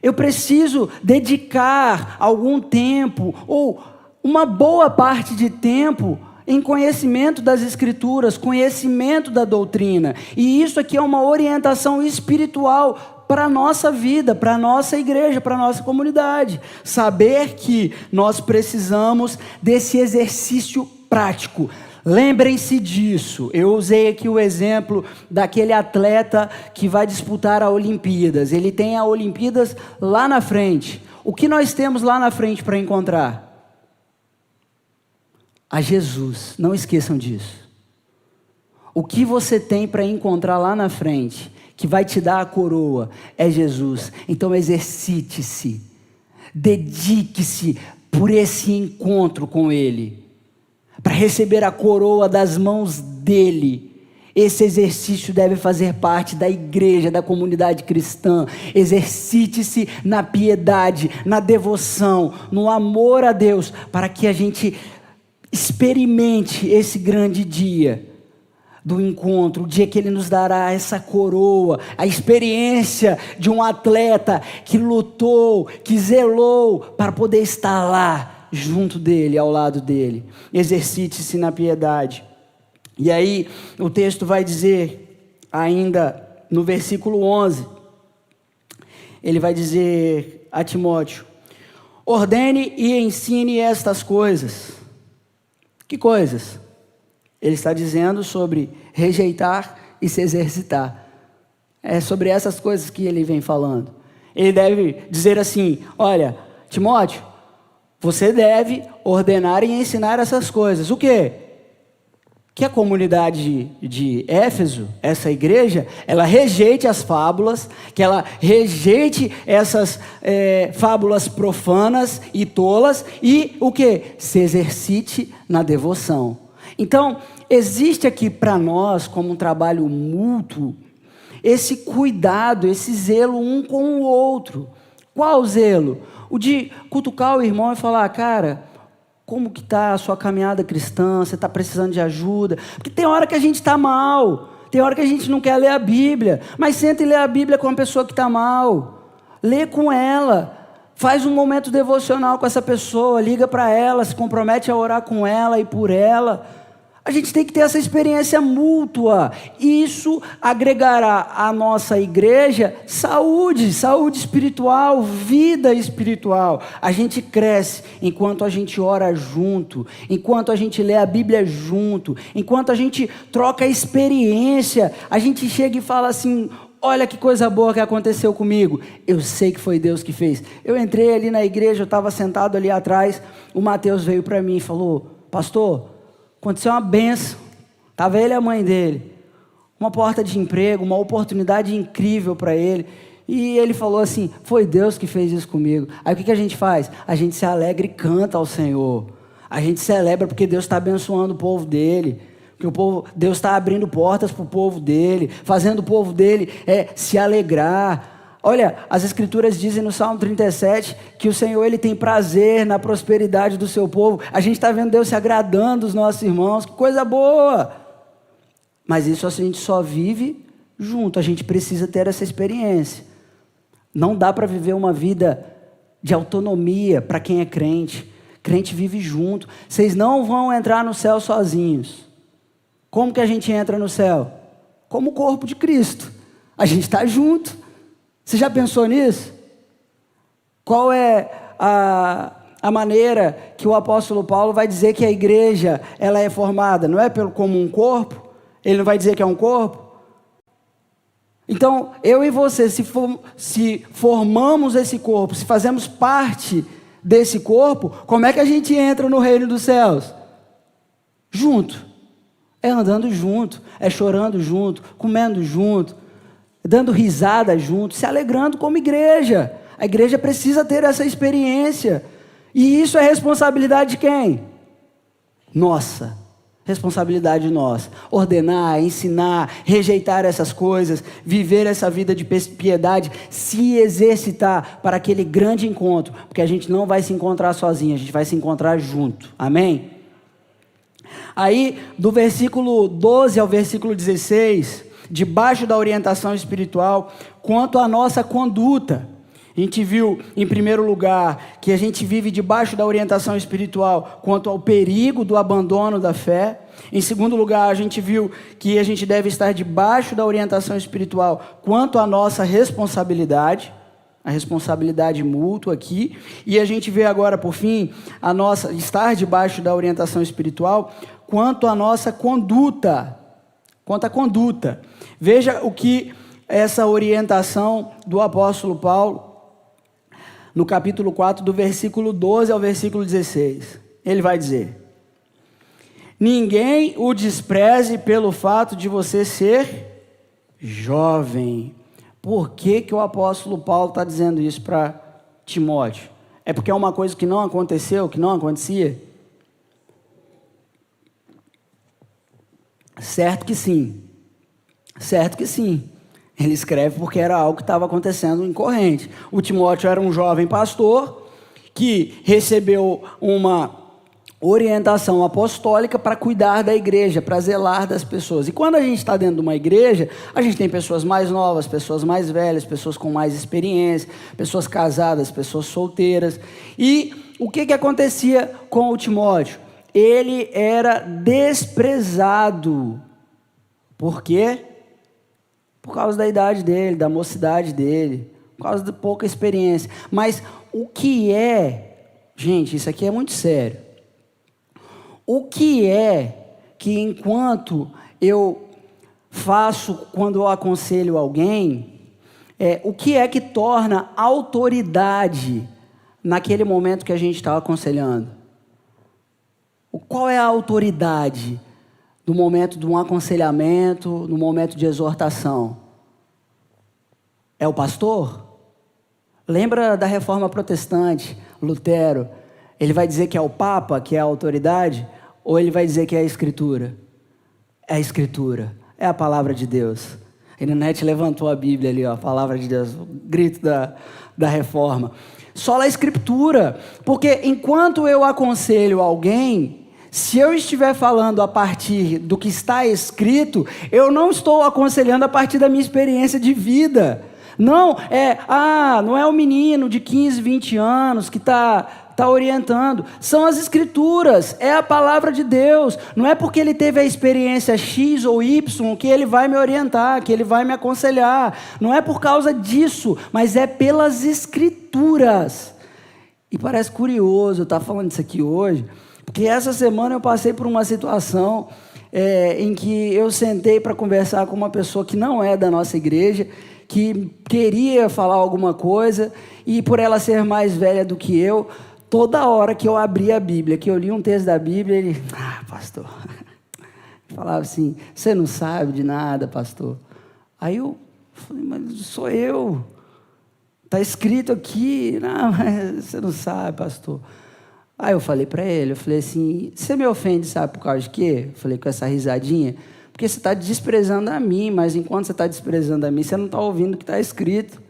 Speaker 1: Eu preciso dedicar algum tempo, ou uma boa parte de tempo, em conhecimento das Escrituras, conhecimento da doutrina. E isso aqui é uma orientação espiritual para a nossa vida, para a nossa igreja, para a nossa comunidade. Saber que nós precisamos desse exercício prático. Lembrem-se disso. Eu usei aqui o exemplo daquele atleta que vai disputar a Olimpíadas. Ele tem a Olimpíadas lá na frente. O que nós temos lá na frente para encontrar? A Jesus. Não esqueçam disso. O que você tem para encontrar lá na frente, que vai te dar a coroa, é Jesus. Então exercite-se. Dedique-se por esse encontro com Ele, para receber a coroa das mãos dEle. Esse exercício deve fazer parte da igreja, da comunidade cristã. Exercite-se na piedade, na devoção, no amor a Deus, para que a gente experimente esse grande dia do encontro, o dia que Ele nos dará essa coroa, a experiência de um atleta que lutou, que zelou para poder estar lá, junto dEle, ao lado dEle. Exercite-se na piedade. E aí o texto vai dizer, ainda no versículo 11, ele vai dizer a Timóteo: ordene e ensine estas coisas. Que coisas? Ele está dizendo sobre rejeitar e se exercitar. É sobre essas coisas que ele vem falando. Ele deve dizer assim: olha, Timóteo, você deve ordenar e ensinar essas coisas. O quê? Que a comunidade de Éfeso, essa igreja, ela rejeite as fábulas, que ela rejeite essas fábulas profanas e tolas, e o quê? Se exercite na devoção. Então, existe aqui para nós, como um trabalho mútuo, esse cuidado, esse zelo um com o outro. Qual zelo? O de cutucar o irmão e falar: cara, como que está a sua caminhada cristã? Você está precisando de ajuda? Porque tem hora que a gente está mal, tem hora que a gente não quer ler a Bíblia, mas senta e lê a Bíblia com a pessoa que está mal. Lê com ela. Faz um momento devocional com essa pessoa, liga para ela, se compromete a orar com ela e por ela. A gente tem que ter essa experiência mútua. Isso agregará à nossa igreja saúde espiritual, vida espiritual. A gente cresce enquanto a gente ora junto, enquanto a gente lê a Bíblia junto, enquanto a gente troca experiência. A gente chega e fala assim: olha que coisa boa que aconteceu comigo. Eu sei que foi Deus que fez. Eu entrei ali na igreja, eu estava sentado ali atrás, o Mateus veio para mim e falou: pastor, aconteceu uma benção. Estava ele e a mãe dele. Uma porta de emprego, uma oportunidade incrível para ele. E ele falou assim: foi Deus que fez isso comigo. Aí o que a gente faz? A gente se alegra e canta ao Senhor. A gente celebra porque Deus está abençoando o povo dele. Porque Deus está abrindo portas para o povo dele, fazendo o povo dele se alegrar. Olha, as escrituras dizem no Salmo 37 que o Senhor ele tem prazer na prosperidade do seu povo. A gente está vendo Deus se agradando dos nossos irmãos, que coisa boa! Mas isso a gente só vive junto, a gente precisa ter essa experiência. Não dá para viver uma vida de autonomia para quem é crente. Crente vive junto. Vocês não vão entrar no céu sozinhos. Como que a gente entra no céu? Como o corpo de Cristo. A gente está junto. Você já pensou nisso? Qual é a maneira que o apóstolo Paulo vai dizer que a igreja ela é formada? Não é como um corpo? Ele não vai dizer que é um corpo? Então, eu e você, se formamos esse corpo, se fazemos parte desse corpo, como é que a gente entra no reino dos céus? Junto. É andando junto, é chorando junto, comendo junto, dando risada junto, se alegrando como igreja. A igreja precisa ter essa experiência. E isso é responsabilidade de quem? Nossa. Responsabilidade nossa. Ordenar, ensinar, rejeitar essas coisas, viver essa vida de piedade, se exercitar para aquele grande encontro, porque a gente não vai se encontrar sozinho, a gente vai se encontrar junto. Amém? Aí, do versículo 12 ao versículo 16, debaixo da orientação espiritual, quanto à nossa conduta. A gente viu, em primeiro lugar, que a gente vive debaixo da orientação espiritual quanto ao perigo do abandono da fé. Em segundo lugar, a gente viu que a gente deve estar debaixo da orientação espiritual quanto à nossa responsabilidade. a responsabilidade mútua aqui, e a gente vê agora, por fim, a nossa estar debaixo da orientação espiritual quanto à nossa conduta. Quanto à conduta. Veja o que essa orientação do apóstolo Paulo, no capítulo 4, do versículo 12 ao versículo 16. Ele vai dizer: ninguém o despreze pelo fato de você ser jovem. Por que o apóstolo Paulo está dizendo isso para Timóteo? É porque é uma coisa que não aconteceu, que não acontecia? Certo que sim. Certo que sim. Ele escreve porque era algo que estava acontecendo em corrente. O Timóteo era um jovem pastor que recebeu uma orientação apostólica para cuidar da igreja, para zelar das pessoas. E quando a gente está dentro de uma igreja, a gente tem pessoas mais novas, pessoas mais velhas, pessoas com mais experiência, pessoas casadas, pessoas solteiras. E o que acontecia com o Timóteo? Ele era desprezado. Por quê? Por causa da idade dele, da mocidade dele, por causa de pouca experiência. Mas o que gente, isso aqui é muito sério. O que que enquanto eu faço, quando eu aconselho alguém, o que torna autoridade naquele momento que a gente está aconselhando? Qual é a autoridade no momento de um aconselhamento, no momento de exortação? É o pastor? Lembra da reforma protestante, Lutero? Ele vai dizer que é o Papa que é a autoridade? Ou ele vai dizer que é a Escritura? É a Escritura, é a palavra de Deus. A Nenete levantou a Bíblia ali, ó, a palavra de Deus, o grito da reforma. Só a Escritura, porque enquanto eu aconselho alguém, se eu estiver falando a partir do que está escrito, eu não estou aconselhando a partir da minha experiência de vida. Não é o menino de 15, 20 anos que está orientando. São as Escrituras, é a palavra de Deus. Não é porque ele teve a experiência X ou Y que ele vai me orientar, que ele vai me aconselhar. Não é por causa disso, mas é pelas Escrituras. E parece curioso eu estar falando isso aqui hoje, porque essa semana eu passei por uma situação em que eu sentei para conversar com uma pessoa que não é da nossa igreja, que queria falar alguma coisa, e por ela ser mais velha do que eu, toda hora que eu abria a Bíblia, que eu li um texto da Bíblia, ele, pastor, falava assim, você não sabe de nada, pastor. Aí eu falei, mas sou eu, está escrito aqui, não, mas você não sabe, pastor. Aí eu falei para ele, eu falei assim, você me ofende, sabe por causa de quê? Eu falei com essa risadinha, porque você está desprezando a mim, mas enquanto você está desprezando a mim, você não está ouvindo o que está escrito.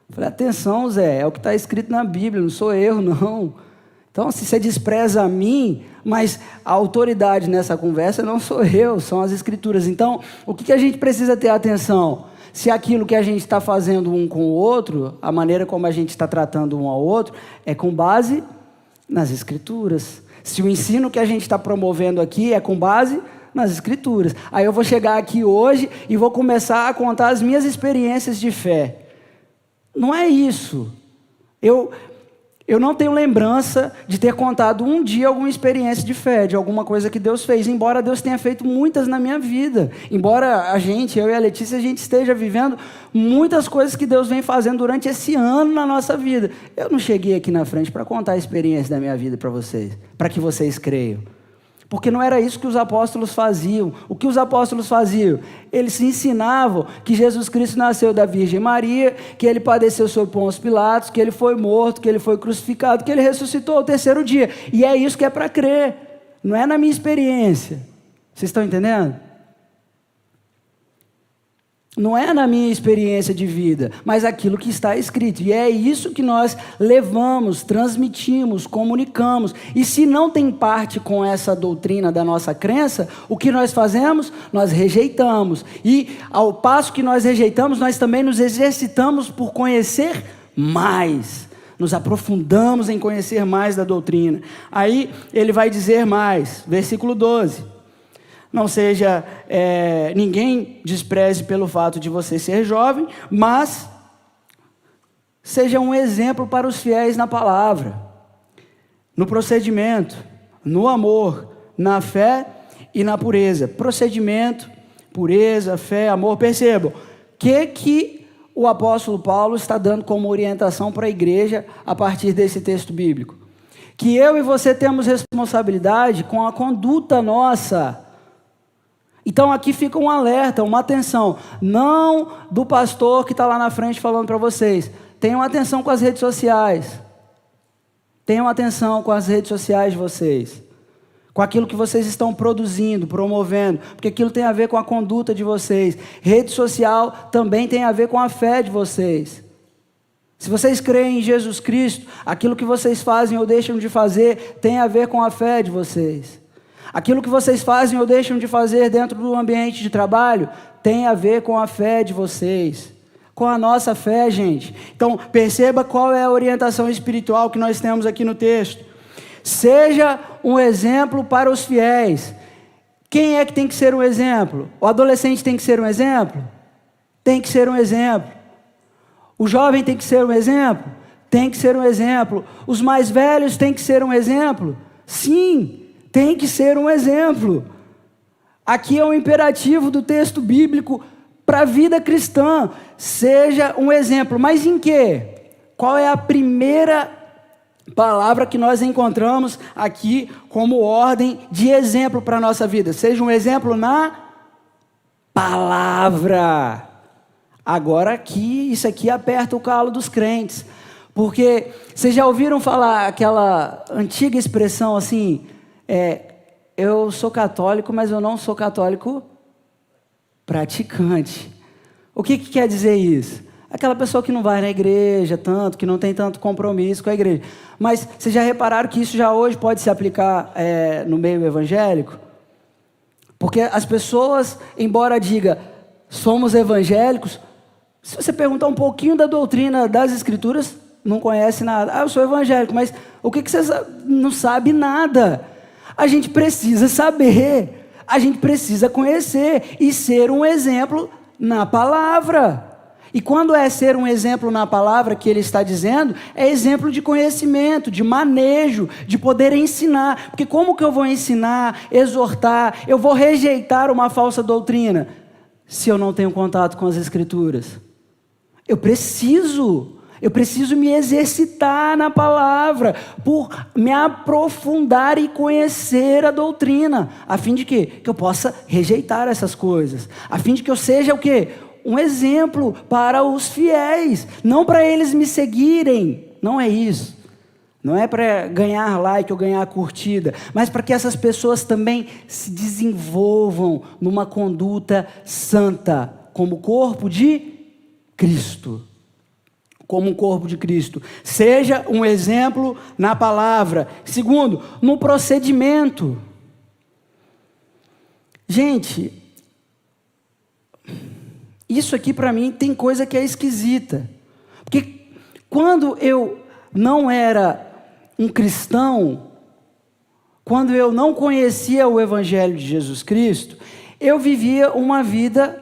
Speaker 1: Eu falei, atenção, Zé, é o que está escrito na Bíblia, não sou eu, não. Então, se você despreza a mim, mas a autoridade nessa conversa não sou eu, são as Escrituras. Então, o que a gente precisa ter atenção? Se aquilo que a gente está fazendo um com o outro, a maneira como a gente está tratando um ao outro, é com base nas Escrituras. Se o ensino que a gente está promovendo aqui é com base nas Escrituras. Aí eu vou chegar aqui hoje e vou começar a contar as minhas experiências de fé. Não é isso. Eu não tenho lembrança de ter contado um dia alguma experiência de fé, de alguma coisa que Deus fez, embora Deus tenha feito muitas na minha vida. Embora eu e a Letícia, a gente esteja vivendo muitas coisas que Deus vem fazendo durante esse ano na nossa vida. Eu não cheguei aqui na frente para contar a experiência da minha vida para vocês, para que vocês creiam. Porque não era isso que os apóstolos faziam. O que os apóstolos faziam? Eles se ensinavam que Jesus Cristo nasceu da Virgem Maria, que ele padeceu sob Pôncio Pilatos, que ele foi morto, que ele foi crucificado, que ele ressuscitou ao terceiro dia. E é isso que é para crer. Não é na minha experiência. Vocês estão entendendo? Não é na minha experiência de vida, mas aquilo que está escrito. E é isso que nós levamos, transmitimos, comunicamos. E se não tem parte com essa doutrina da nossa crença, o que nós fazemos? Nós rejeitamos. E ao passo que nós rejeitamos, nós também nos exercitamos por conhecer mais. Nos aprofundamos em conhecer mais da doutrina. Aí ele vai dizer mais, versículo 12. Não seja, ninguém despreze pelo fato de você ser jovem, mas seja um exemplo para os fiéis na palavra, no procedimento, no amor, na fé e na pureza. Procedimento, pureza, fé, amor. Percebam, o que o apóstolo Paulo está dando como orientação para a igreja a partir desse texto bíblico? Que eu e você temos responsabilidade com a conduta nossa. Então aqui fica um alerta, uma atenção, não do pastor que está lá na frente falando para vocês. Tenham atenção com as redes sociais. Tenham atenção com as redes sociais de vocês. Com aquilo que vocês estão produzindo, promovendo, porque aquilo tem a ver com a conduta de vocês. Rede social também tem a ver com a fé de vocês. Se vocês creem em Jesus Cristo, aquilo que vocês fazem ou deixam de fazer tem a ver com a fé de vocês. Aquilo que vocês fazem ou deixam de fazer dentro do ambiente de trabalho tem a ver com a fé de vocês. Com a nossa fé, gente. Então, perceba qual é a orientação espiritual que nós temos aqui no texto. Seja um exemplo para os fiéis. Quem é que tem que ser um exemplo? O adolescente tem que ser um exemplo? Tem que ser um exemplo. O jovem tem que ser um exemplo? Tem que ser um exemplo. Os mais velhos têm que ser um exemplo? Sim, tem que ser um exemplo. Aqui é um imperativo do texto bíblico para a vida cristã. Seja um exemplo. Mas em quê? Qual é a primeira palavra que nós encontramos aqui como ordem de exemplo para a nossa vida? Seja um exemplo na palavra. Agora aqui, isso aqui aperta o calo dos crentes. Porque vocês já ouviram falar aquela antiga expressão assim, eu sou católico, mas eu não sou católico praticante. O que quer dizer isso? Aquela pessoa que não vai na igreja tanto, que não tem tanto compromisso com a igreja. Mas vocês já repararam que isso já hoje pode se aplicar no meio evangélico? Porque as pessoas, embora diga somos evangélicos, se você perguntar um pouquinho da doutrina das Escrituras, não conhece nada. Eu sou evangélico, mas o que você não sabe nada? A gente precisa saber, a gente precisa conhecer e ser um exemplo na palavra. E quando é ser um exemplo na palavra que ele está dizendo, é exemplo de conhecimento, de manejo, de poder ensinar. Porque como que eu vou ensinar, exortar, eu vou rejeitar uma falsa doutrina se eu não tenho contato com as Escrituras? Eu preciso me exercitar na palavra, por me aprofundar e conhecer a doutrina, a fim de quê? Que eu possa rejeitar essas coisas, a fim de que eu seja o quê? Um exemplo para os fiéis, não para eles me seguirem, não é isso. Não é para ganhar like ou ganhar curtida, mas para que essas pessoas também se desenvolvam numa conduta santa, como corpo de Cristo. Como um corpo de Cristo. Seja um exemplo na palavra. Segundo, no procedimento. Gente, isso aqui para mim tem coisa que é esquisita. Porque quando eu não era um cristão, quando eu não conhecia o Evangelho de Jesus Cristo, eu vivia uma vida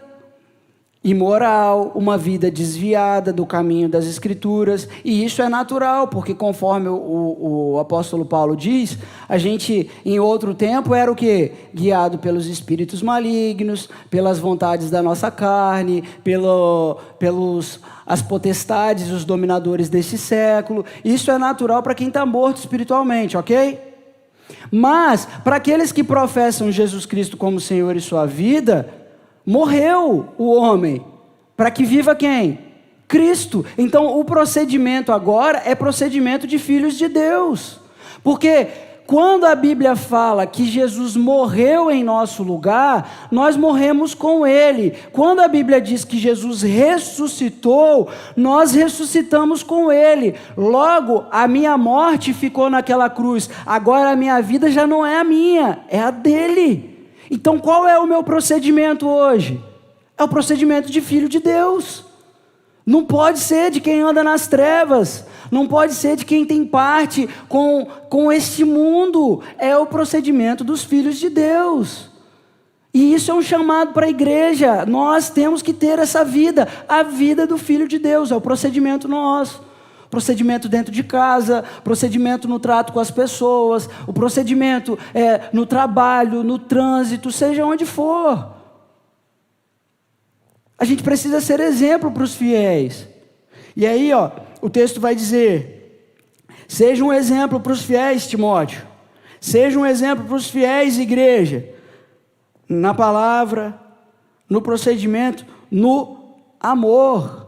Speaker 1: imoral, uma vida desviada do caminho das Escrituras, e isso é natural, porque conforme o apóstolo Paulo diz, a gente em outro tempo era o quê? Guiado pelos espíritos malignos, pelas vontades da nossa carne, pelos as potestades, os dominadores deste século. Isso é natural para quem está morto espiritualmente, ok? Mas para aqueles que professam Jesus Cristo como Senhor e sua vida, morreu o homem, para que viva quem? Cristo. Então o procedimento agora é procedimento de filhos de Deus, porque quando a Bíblia fala que Jesus morreu em nosso lugar, nós morremos com Ele. Quando a Bíblia diz que Jesus ressuscitou, nós ressuscitamos com Ele. Logo, a minha morte ficou naquela cruz, agora a minha vida já não é a minha, é a dele. Então qual é o meu procedimento hoje? É o procedimento de filho de Deus. Não pode ser de quem anda nas trevas, não pode ser de quem tem parte com este mundo. É o procedimento dos filhos de Deus. E isso é um chamado para a igreja. Nós temos que ter essa vida, a vida do Filho de Deus, é o procedimento nosso. Procedimento dentro de casa, procedimento no trato com as pessoas, o procedimento no trabalho, no trânsito, seja onde for. A gente precisa ser exemplo para os fiéis. E aí, o texto vai dizer: seja um exemplo para os fiéis, Timóteo. Seja um exemplo para os fiéis, igreja. Na palavra, no procedimento, no amor.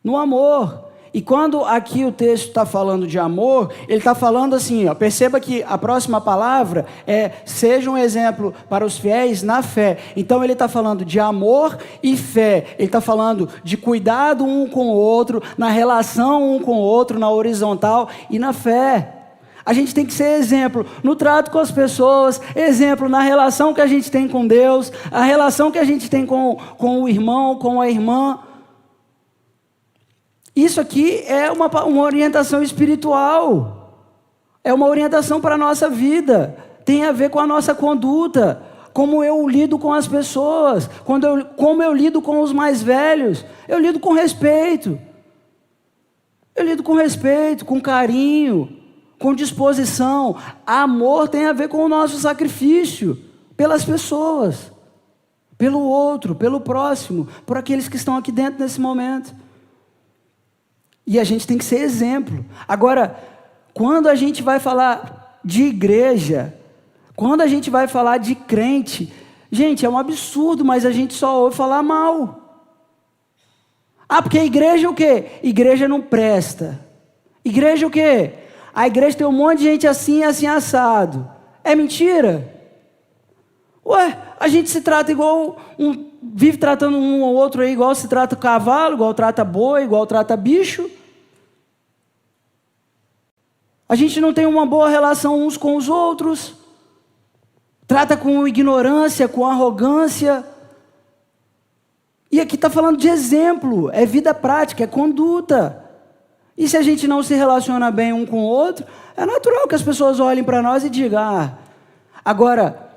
Speaker 1: No amor. E quando aqui o texto está falando de amor, ele está falando assim, perceba que a próxima palavra seja um exemplo para os fiéis na fé. Então ele está falando de amor e fé, ele está falando de cuidado um com o outro, na relação um com o outro, na horizontal e na fé. A gente tem que ser exemplo no trato com as pessoas, exemplo na relação que a gente tem com Deus, a relação que a gente tem com o irmão, com a irmã. Isso aqui é uma orientação espiritual, é uma orientação para a nossa vida, tem a ver com a nossa conduta, como eu lido com as pessoas, como eu lido com os mais velhos. Eu lido com respeito, com carinho, com disposição. Amor tem a ver com o nosso sacrifício pelas pessoas, pelo outro, pelo próximo, por aqueles que estão aqui dentro nesse momento. E a gente tem que ser exemplo. Agora, quando a gente vai falar de igreja, quando a gente vai falar de crente, gente, é um absurdo, mas a gente só ouve falar mal. Porque igreja o quê? Igreja não presta. Igreja o quê? A igreja tem um monte de gente assim, assim, assado. É mentira? A gente se trata igual vive tratando um ou outro aí, igual se trata cavalo, igual trata boi, igual trata bicho. A gente não tem uma boa relação uns com os outros. Trata com ignorância, com arrogância. E aqui está falando de exemplo, é vida prática, é conduta. E se a gente não se relaciona bem um com o outro, é natural que as pessoas olhem para nós e digam: Agora,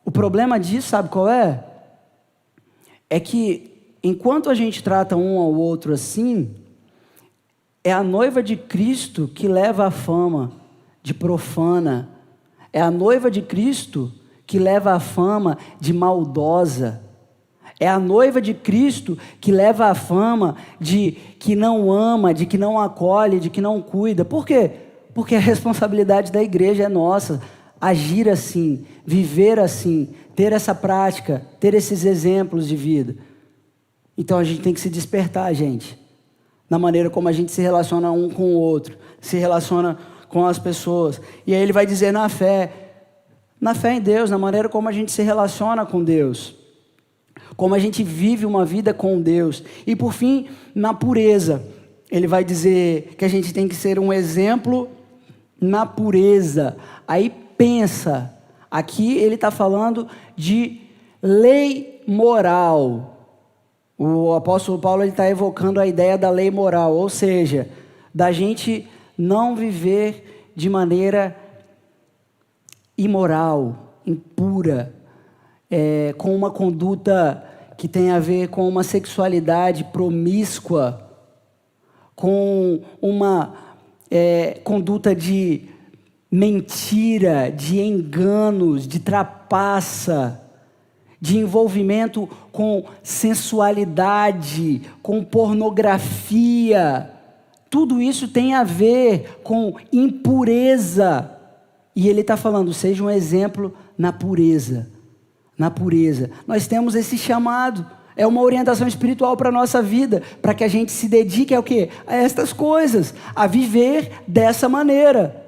Speaker 1: o problema disso, sabe qual é? É que enquanto a gente trata um ao outro assim, é a noiva de Cristo que leva a fama de profana. É a noiva de Cristo que leva a fama de maldosa. É a noiva de Cristo que leva a fama de que não ama, de que não acolhe, de que não cuida. Por quê? Porque a responsabilidade da igreja é nossa. Agir assim, viver assim, ter essa prática, ter esses exemplos de vida. Então a gente tem que se despertar, gente, na maneira como a gente se relaciona um com o outro, se relaciona com as pessoas. E aí ele vai dizer na fé em Deus, na maneira como a gente se relaciona com Deus, como a gente vive uma vida com Deus. E por fim, na pureza, ele vai dizer que a gente tem que ser um exemplo na pureza. Aí pensa, aqui ele está falando de lei moral. O apóstolo Paulo está evocando a ideia da lei moral, ou seja, da gente não viver de maneira imoral, impura, com uma conduta que tem a ver com uma sexualidade promíscua, com uma conduta de mentira, de enganos, de trapaça, de envolvimento com sensualidade, com pornografia. Tudo isso tem a ver com impureza. E ele está falando, seja um exemplo na pureza. Na pureza. Nós temos esse chamado. É uma orientação espiritual para a nossa vida, para que a gente se dedique a quê? A estas coisas, a viver dessa maneira,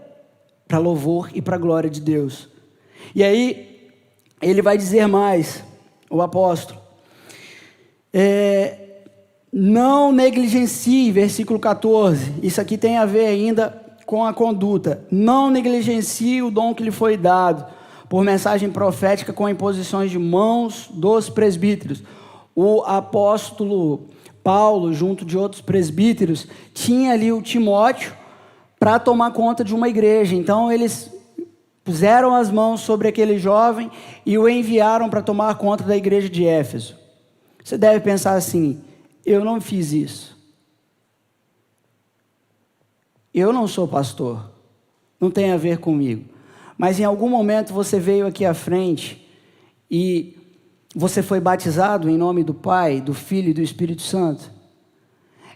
Speaker 1: para louvor e para a glória de Deus. E aí, ele vai dizer mais, o apóstolo, não negligencie, versículo 14, isso aqui tem a ver ainda com a conduta, não negligencie o dom que lhe foi dado, por mensagem profética com imposições de mãos dos presbíteros. O apóstolo Paulo, junto de outros presbíteros, tinha ali o Timóteo para tomar conta de uma igreja. Então eles puseram as mãos sobre aquele jovem e o enviaram para tomar conta da igreja de Éfeso. Você deve pensar assim, eu não fiz isso. Eu não sou pastor, não tem a ver comigo. Mas em algum momento você veio aqui à frente e você foi batizado em nome do Pai, do Filho e do Espírito Santo.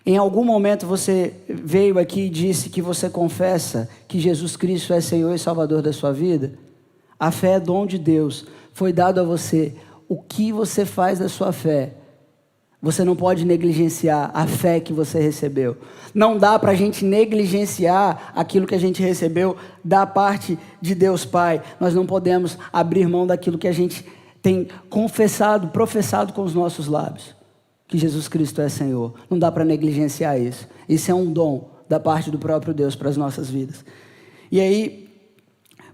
Speaker 1: Em algum momento você veio aqui e disse que você confessa que Jesus Cristo é Senhor e Salvador da sua vida. A fé é dom de Deus, foi dado a você. O que você faz da sua fé? Você não pode negligenciar a fé que você recebeu. Não dá para a gente negligenciar aquilo que a gente recebeu da parte de Deus Pai. Nós não podemos abrir mão daquilo que a gente tem confessado, professado com os nossos lábios. Que Jesus Cristo é Senhor. Não dá para negligenciar isso. Isso é um dom da parte do próprio Deus para as nossas vidas. E aí,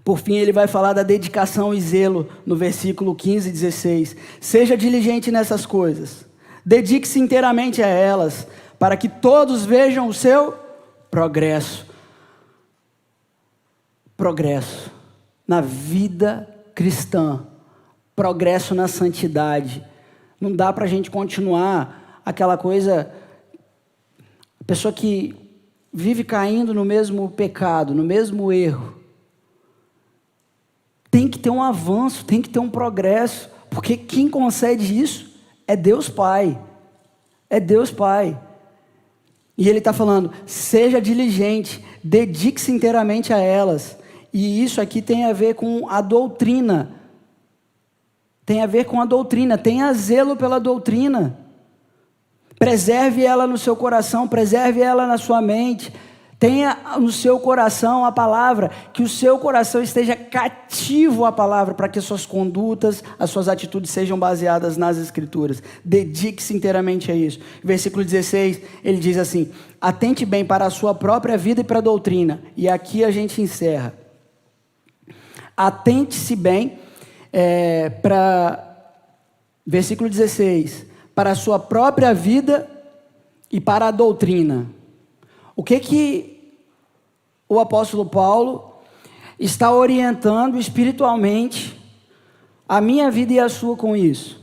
Speaker 1: por fim, ele vai falar da dedicação e zelo no versículo 15 e 16. Seja diligente nessas coisas. Dedique-se inteiramente a elas, para que todos vejam o seu progresso. Progresso na vida cristã. Progresso na santidade. Não dá para a gente continuar aquela coisa, a pessoa que vive caindo no mesmo pecado, no mesmo erro. Tem que ter um avanço, tem que ter um progresso, porque quem concede isso é Deus Pai. É Deus Pai. E ele está falando, seja diligente, dedique-se inteiramente a elas. E isso aqui tem a ver com a doutrina. Tem a ver com a doutrina, tenha zelo pela doutrina. Preserve ela no seu coração, preserve ela na sua mente. Tenha no seu coração a palavra, que o seu coração esteja cativo à palavra, para que as suas condutas, as suas atitudes sejam baseadas nas Escrituras. Dedique-se inteiramente a isso. Versículo 16, ele diz assim, atente bem para a sua própria vida e para a doutrina. E aqui a gente encerra. Atente-se bem versículo 16, para a sua própria vida e para a doutrina. O que o apóstolo Paulo está orientando espiritualmente a minha vida e a sua com isso?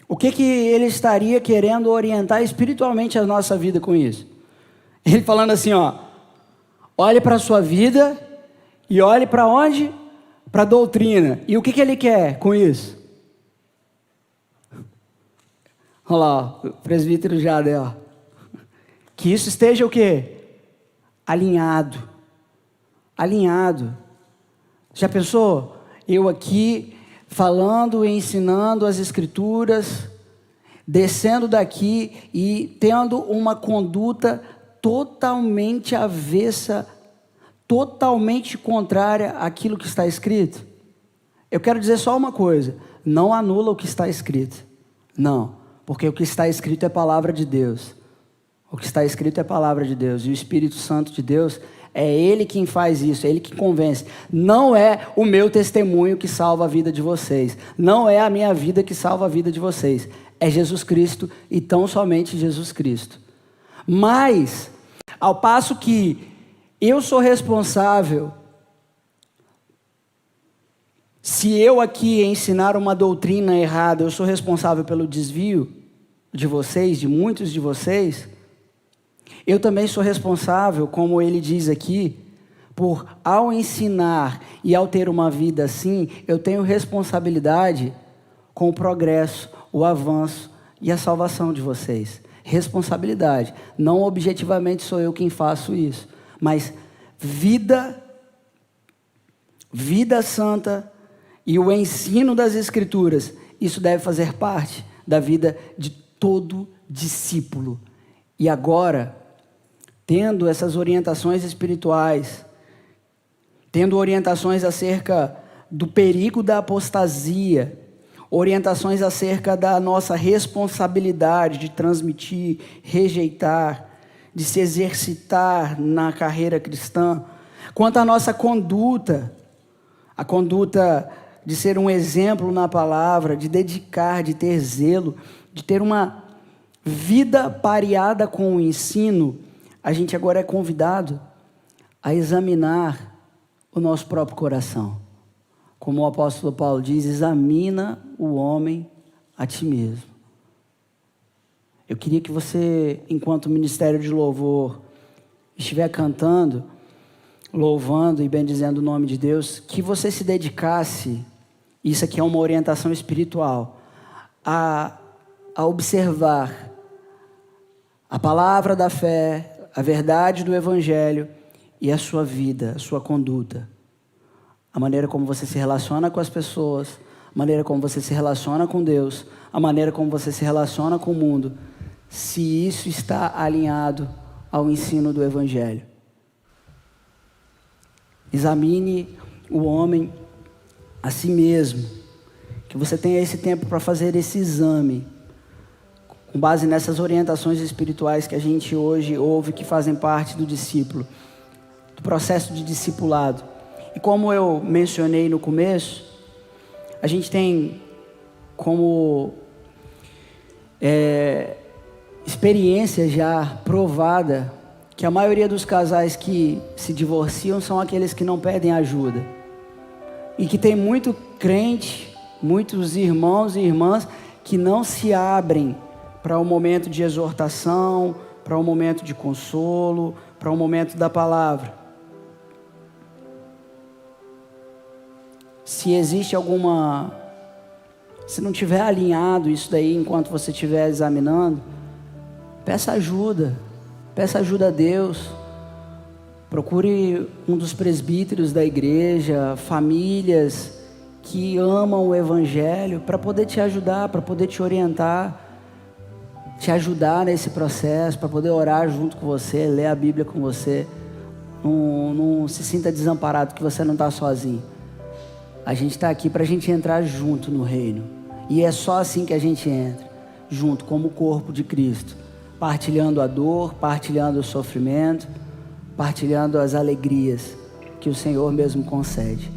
Speaker 1: O que ele estaria querendo orientar espiritualmente a nossa vida com isso? Ele falando assim, olhe para a sua vida e olhe para onde? Para a doutrina. E o que ele quer com isso? Olha lá, o presbítero Jader, que isso esteja o quê? Alinhado. Alinhado. Já pensou? Eu aqui falando e ensinando as Escrituras, descendo daqui e tendo uma conduta totalmente avessa, totalmente contrária àquilo que está escrito. Eu quero dizer só uma coisa, não anula o que está escrito. Não. Porque o que está escrito é palavra de Deus. O que está escrito é palavra de Deus. E o Espírito Santo de Deus, é Ele quem faz isso, é Ele que convence. Não é o meu testemunho que salva a vida de vocês. Não é a minha vida que salva a vida de vocês. É Jesus Cristo e tão somente Jesus Cristo. Mas, ao passo que eu sou responsável, se eu aqui ensinar uma doutrina errada, eu sou responsável pelo desvio de vocês, de muitos de vocês, eu também sou responsável, como ele diz aqui, por ao ensinar e ao ter uma vida assim, eu tenho responsabilidade com o progresso, o avanço e a salvação de vocês. Responsabilidade. Não objetivamente sou eu quem faço isso, mas vida santa, e o ensino das Escrituras, isso deve fazer parte da vida de todo discípulo. E agora, tendo essas orientações espirituais, tendo orientações acerca do perigo da apostasia, orientações acerca da nossa responsabilidade de transmitir, rejeitar, de se exercitar na carreira cristã, quanto à nossa conduta, a conduta de ser um exemplo na palavra, de dedicar, de ter zelo, de ter uma vida pareada com o ensino, a gente agora é convidado a examinar o nosso próprio coração. Como o apóstolo Paulo diz, examina o homem a ti mesmo. Eu queria que você, enquanto o Ministério de Louvor estiver cantando, louvando e bendizendo o nome de Deus, que você se dedicasse, isso aqui é uma orientação espiritual, a observar a palavra da fé, a verdade do Evangelho e a sua vida, a sua conduta. A maneira como você se relaciona com as pessoas, a maneira como você se relaciona com Deus, a maneira como você se relaciona com o mundo, se isso está alinhado ao ensino do Evangelho. Examine o homem a si mesmo, que você tenha esse tempo para fazer esse exame, com base nessas orientações espirituais que a gente hoje ouve, que fazem parte do discípulo, do processo de discipulado. E como eu mencionei no começo, a gente tem como experiência já provada que a maioria dos casais que se divorciam são aqueles que não pedem ajuda. E que tem muito crente, muitos irmãos e irmãs que não se abrem para um momento de exortação, para um momento de consolo, para um momento da palavra. Se existe se não tiver alinhado isso daí enquanto você estiver examinando, peça ajuda a Deus. Procure um dos presbíteros da igreja, famílias que amam o Evangelho, para poder te ajudar, para poder te orientar, te ajudar nesse processo, para poder orar junto com você, ler a Bíblia com você. Não se sinta desamparado que você não está sozinho. A gente está aqui para a gente entrar junto no reino. E é só assim que a gente entra, junto como o corpo de Cristo, partilhando a dor, partilhando o sofrimento, partilhando as alegrias que o Senhor mesmo concede.